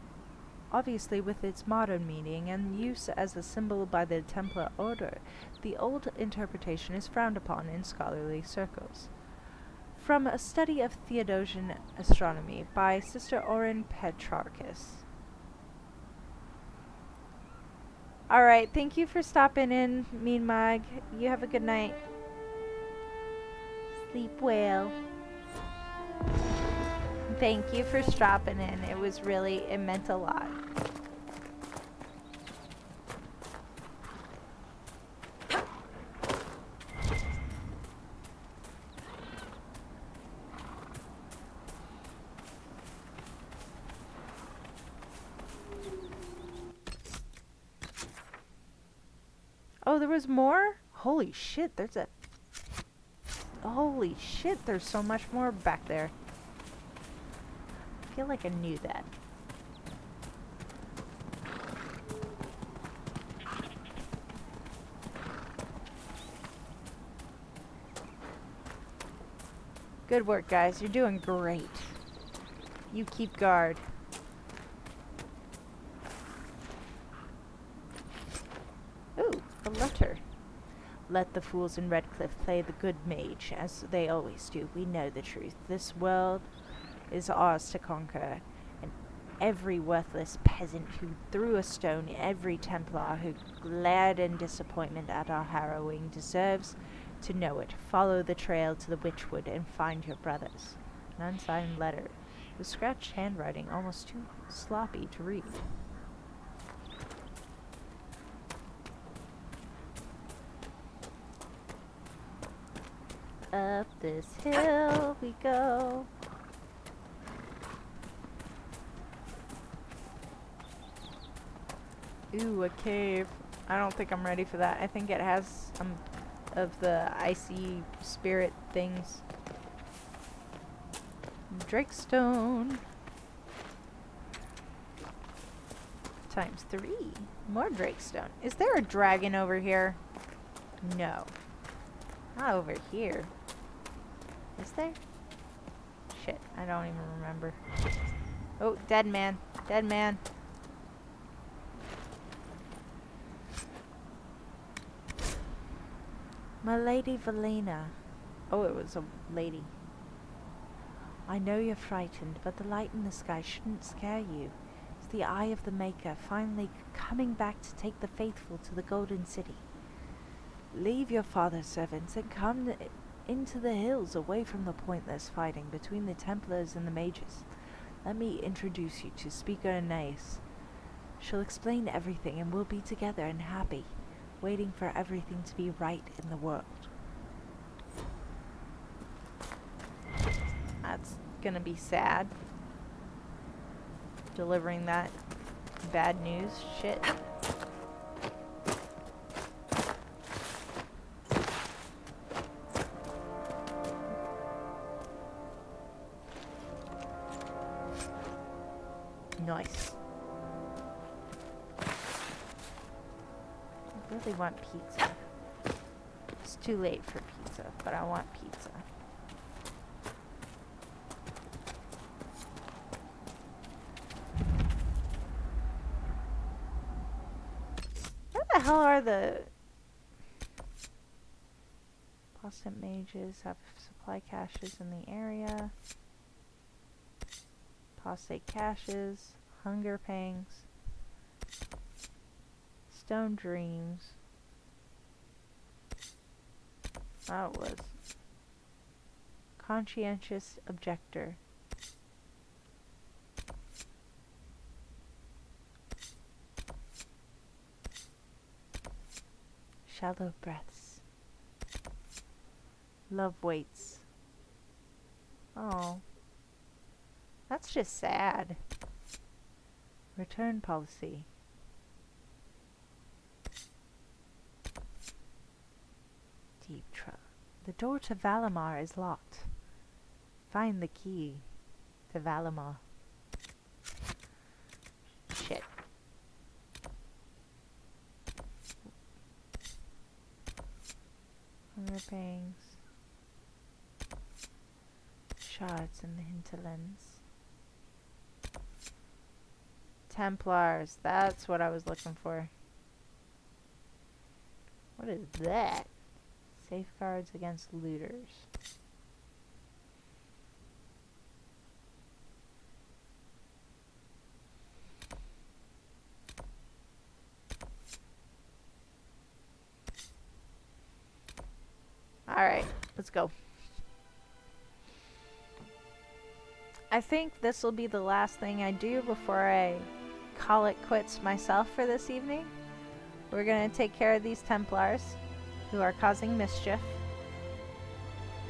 meaning and use as a symbol by the Templar Order, the old interpretation is frowned upon in scholarly circles. From a study of Theodosian astronomy by Sister Orin Petrarchus. Alright, thank you for stopping in, Mean Mag. You have a good night. Sleep well. Thank you for stopping in. It meant a lot. Oh, there was more? Holy shit, there's so much more back there. I feel like I knew that. Good work, guys. You're doing great. You keep guard. Ooh, a letter. Let the fools in Redcliffe play the good mage, as they always do. We know the truth. This world is ours to conquer, and every worthless peasant who threw a stone, every Templar who glared in disappointment at our harrowing deserves to know it. Follow the trail to the Witchwood and find your brothers. An unsigned letter. The scratched handwriting almost too sloppy to read. Up this hill we go. Ooh, a cave. I don't think I'm ready for that. I think it has some of the icy spirit things. Drakestone. ×3. More Drakestone. Is there a dragon over here? No. Not over here. Is there? Shit, I don't even remember. Oh, dead man. Dead man. My Lady Valena. Oh, it was a lady. I know you're frightened, but the light in the sky shouldn't scare you. It's the eye of the Maker finally coming back to take the faithful to the Golden City. Leave your father's servants and come into the hills away from the pointless fighting between the Templars and the mages. Let me introduce you to Speaker Anais. She'll explain everything and we'll be together and happy, waiting for everything to be right in the world. That's gonna be sad. Delivering that bad news shit. Nice. I really want pizza. It's too late for pizza, but I want pizza. the hell are the... Boston mages have supply caches in the area. Apostate caches. Hunger pangs. Stone dreams. That was... Conscientious objector. Shallow breaths. Love waits. Oh. That's just sad. Return policy. Deep trust. The door to Valimar is locked. Find the key to Valimar. Shit. Hunger pangs. Shards in the Hinterlands. Templars. That's what I was looking for. What is that? Safeguards against looters. Alright, let's go. I think this will be the last thing I do before I call it quits myself for this evening. We're going to take care of these Templars who are causing mischief.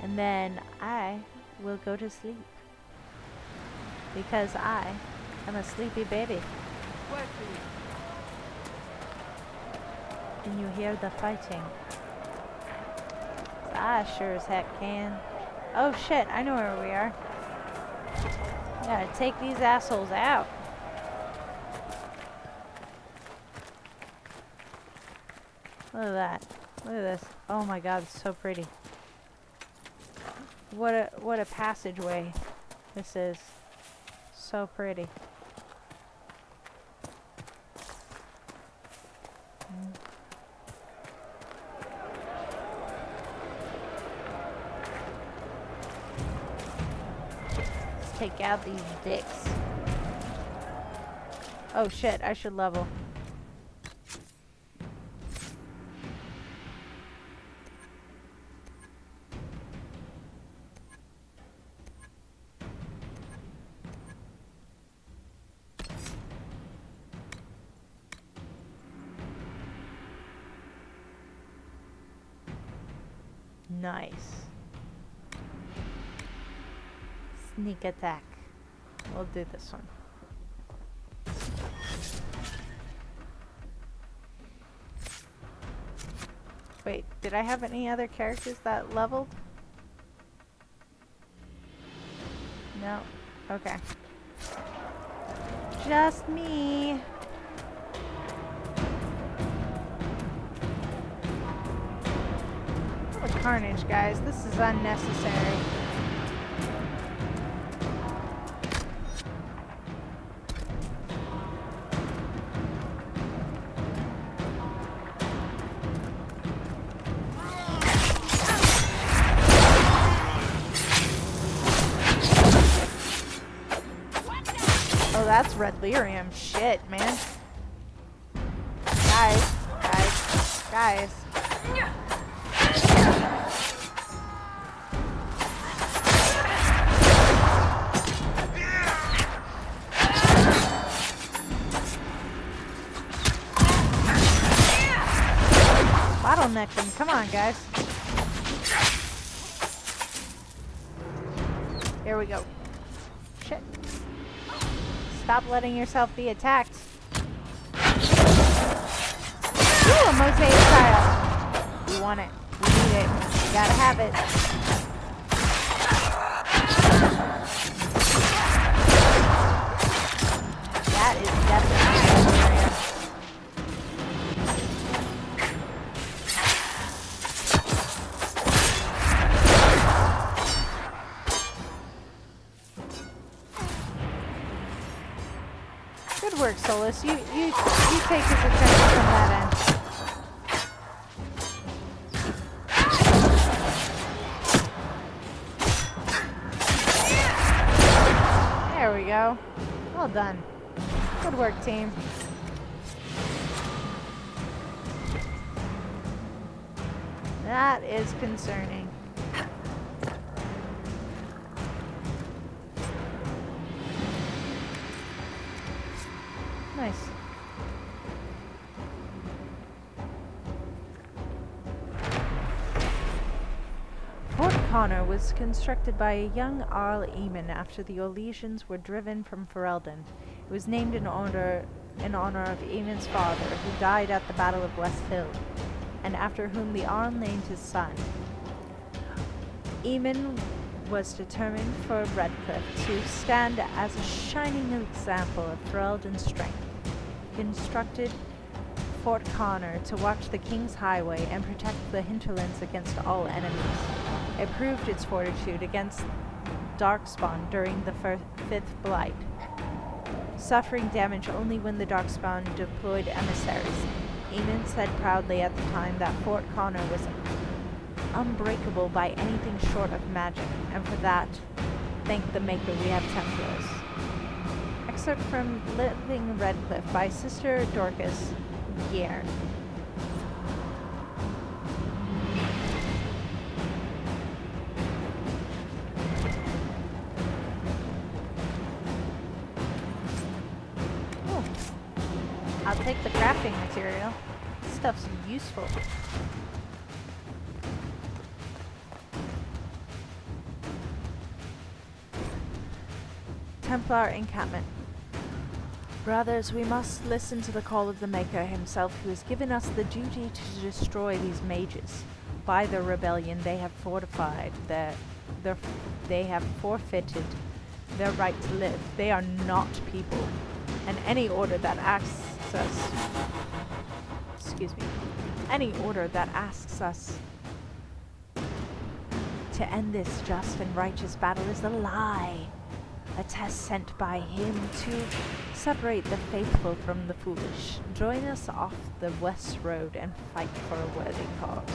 And then I will go to sleep. Because I am a sleepy baby. Can you hear the fighting? I sure as heck can. Oh shit, I know where we are. Gotta take these assholes out. Look at that. Look at this. Oh my god, it's so pretty. What a passageway this is. So pretty. Let's take out these dicks. Oh shit, I should level. Nice. Sneak attack. We'll do this one. Wait, did I have any other characters that leveled? No. Okay. Just me. Carnage, guys. This is unnecessary. Oh, that's red lyrium. Shit, man. Guys. Bottleneck them. Come on, guys. Here we go. Shit. Stop letting yourself be attacked. Ooh, a mosaic tile. We want it. We need it. We gotta have it. That is definitely an area. Good work, Solus. You take his attention from that end. go. Well done. Good work, team. That is concerning. Nice. Fort Connor was constructed by a young Arl Eamon after the Orlesians were driven from Ferelden. It was named in honor of Eamon's father, who died at the Battle of West Hill, and after whom the Arl named his son. Eamon was determined for Redcliffe to stand as a shining example of Ferelden's strength. He constructed Fort Connor to watch the King's Highway and protect the Hinterlands against all enemies. It proved its fortitude against Darkspawn during the Fifth Blight, suffering damage only when the Darkspawn deployed emissaries. Eamon said proudly at the time that Fort Connor was unbreakable by anything short of magic, and for that, thank the Maker we have Templars. Excerpt from Living Redcliffe by Sister Dorcas Guierne. Oh, I'll take the crafting material. This stuff's useful. Templar encampment. Brothers, we must listen to the call of the Maker himself, who has given us the duty to destroy these mages. By their rebellion, they have they have forfeited their right to live. They are not people, and any order that asks us to end this just and righteous battle is a lie. A test sent by him to separate the faithful from the foolish. Join us off the West Road and fight for a worthy cause.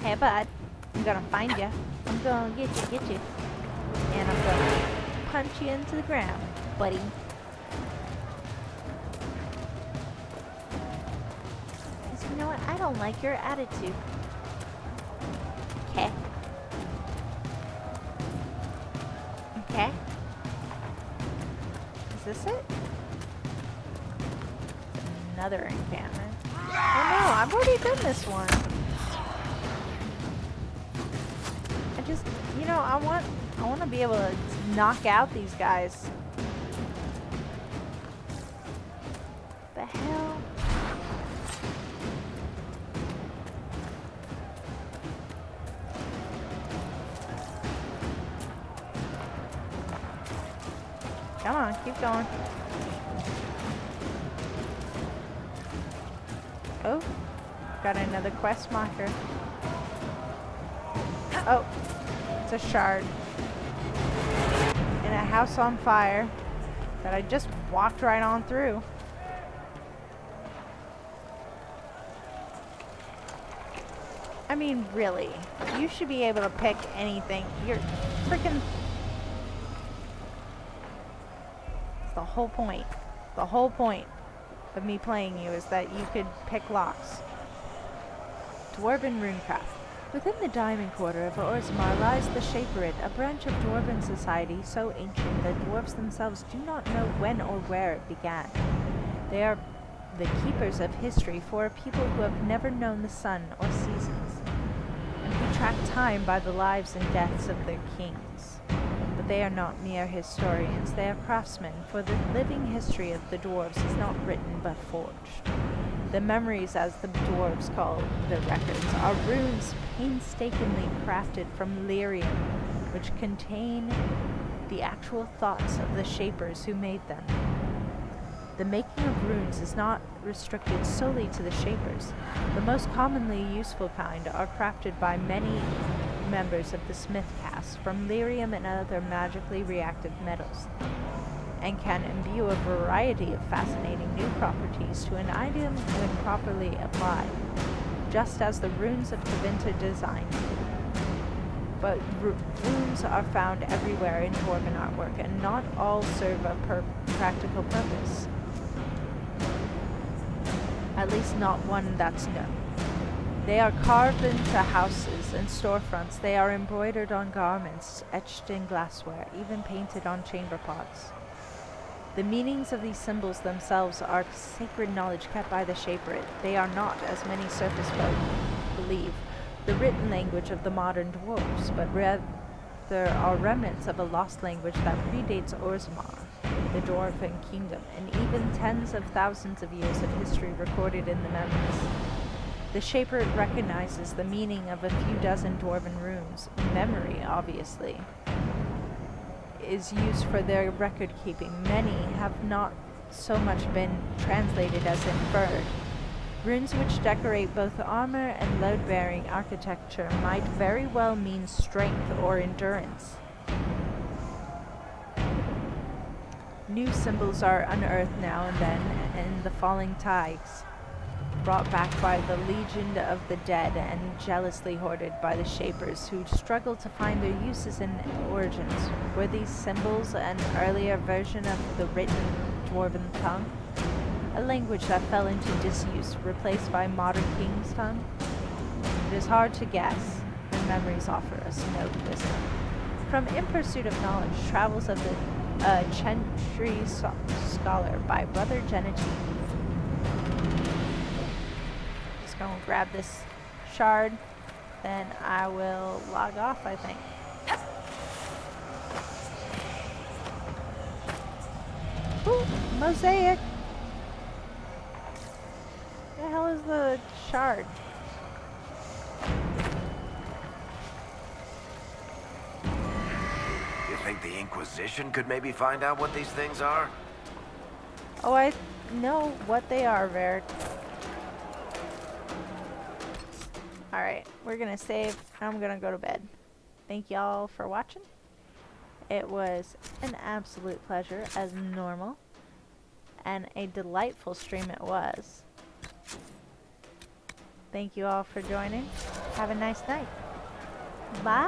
Hey bud, I'm gonna find you. I'm gonna get you. And I'm gonna punch you into the ground, buddy. Because you know what? I don't like your attitude. Okay. Okay. Is this it? Another encampment. Oh no, I've already done this one. I just, you know, I want to be able to knock out these guys. The hell? Come on, keep going. Oh, got another quest marker. Oh, it's a shard. In a house on fire that I just walked right on through. I mean, really, you should be able to pick anything. You're freaking... The whole point of me playing you is that you could pick locks. Dwarven Runecraft. Within the Diamond Quarter of Orzammar lies the Shaperit, a branch of Dwarven society so ancient that dwarves themselves do not know when or where it began. They are the keepers of history for a people who have never known the sun or seasons, and who track time by the lives and deaths of their kings. But they are not mere historians, they are craftsmen, for the living history of the dwarves is not written but forged. The memories, as the dwarves call the records, are runes painstakingly crafted from lyrium, which contain the actual thoughts of the shapers who made them. The making of runes is not restricted solely to the shapers. The most commonly useful kind are crafted by many members of the smith caste from lyrium and other magically reactive metals, and can imbue a variety of fascinating new properties to an item when properly applied. just as the runes of Tevinter designed. But runes are found everywhere in dwarven artwork, and not all serve a practical purpose. At least not one that's known. They are carved into houses and storefronts. They are embroidered on garments, etched in glassware, even painted on chamber pots. The meanings of these symbols themselves are sacred knowledge kept by the Shaper. They are not, as many surface folk believe, the written language of the modern dwarves, but rather are remnants of a lost language that predates Orzammar, the Dwarven kingdom, and even tens of thousands of years of history recorded in the memories. The Shaper recognizes the meaning of a few dozen dwarven runes. Memory, obviously, is used for their record keeping. Many have not so much been translated as inferred. Runes which decorate both armor and load-bearing architecture might very well mean strength or endurance. New symbols are unearthed now and then in the falling tides, brought back by the Legion of the Dead and jealously hoarded by the Shapers, who struggle to find their uses and origins. Were these symbols an earlier version of the written Dwarven tongue? A language that fell into disuse, replaced by modern King's tongue? It is hard to guess, and memories offer us no wisdom. From In Pursuit of Knowledge, Travels of the Chantry Scholar by Brother Genitive. Just gonna grab this shard, then I will log off, I think. Ooh, mosaic! Where the hell is the shard? You think the Inquisition could maybe find out what these things are? Oh, I know what they are, Varric. Alright, we're gonna save. I'm gonna go to bed. Thank y'all for watching. It was an absolute pleasure, as normal. And a delightful stream it was. Thank you all for joining. Have a nice night. Bye.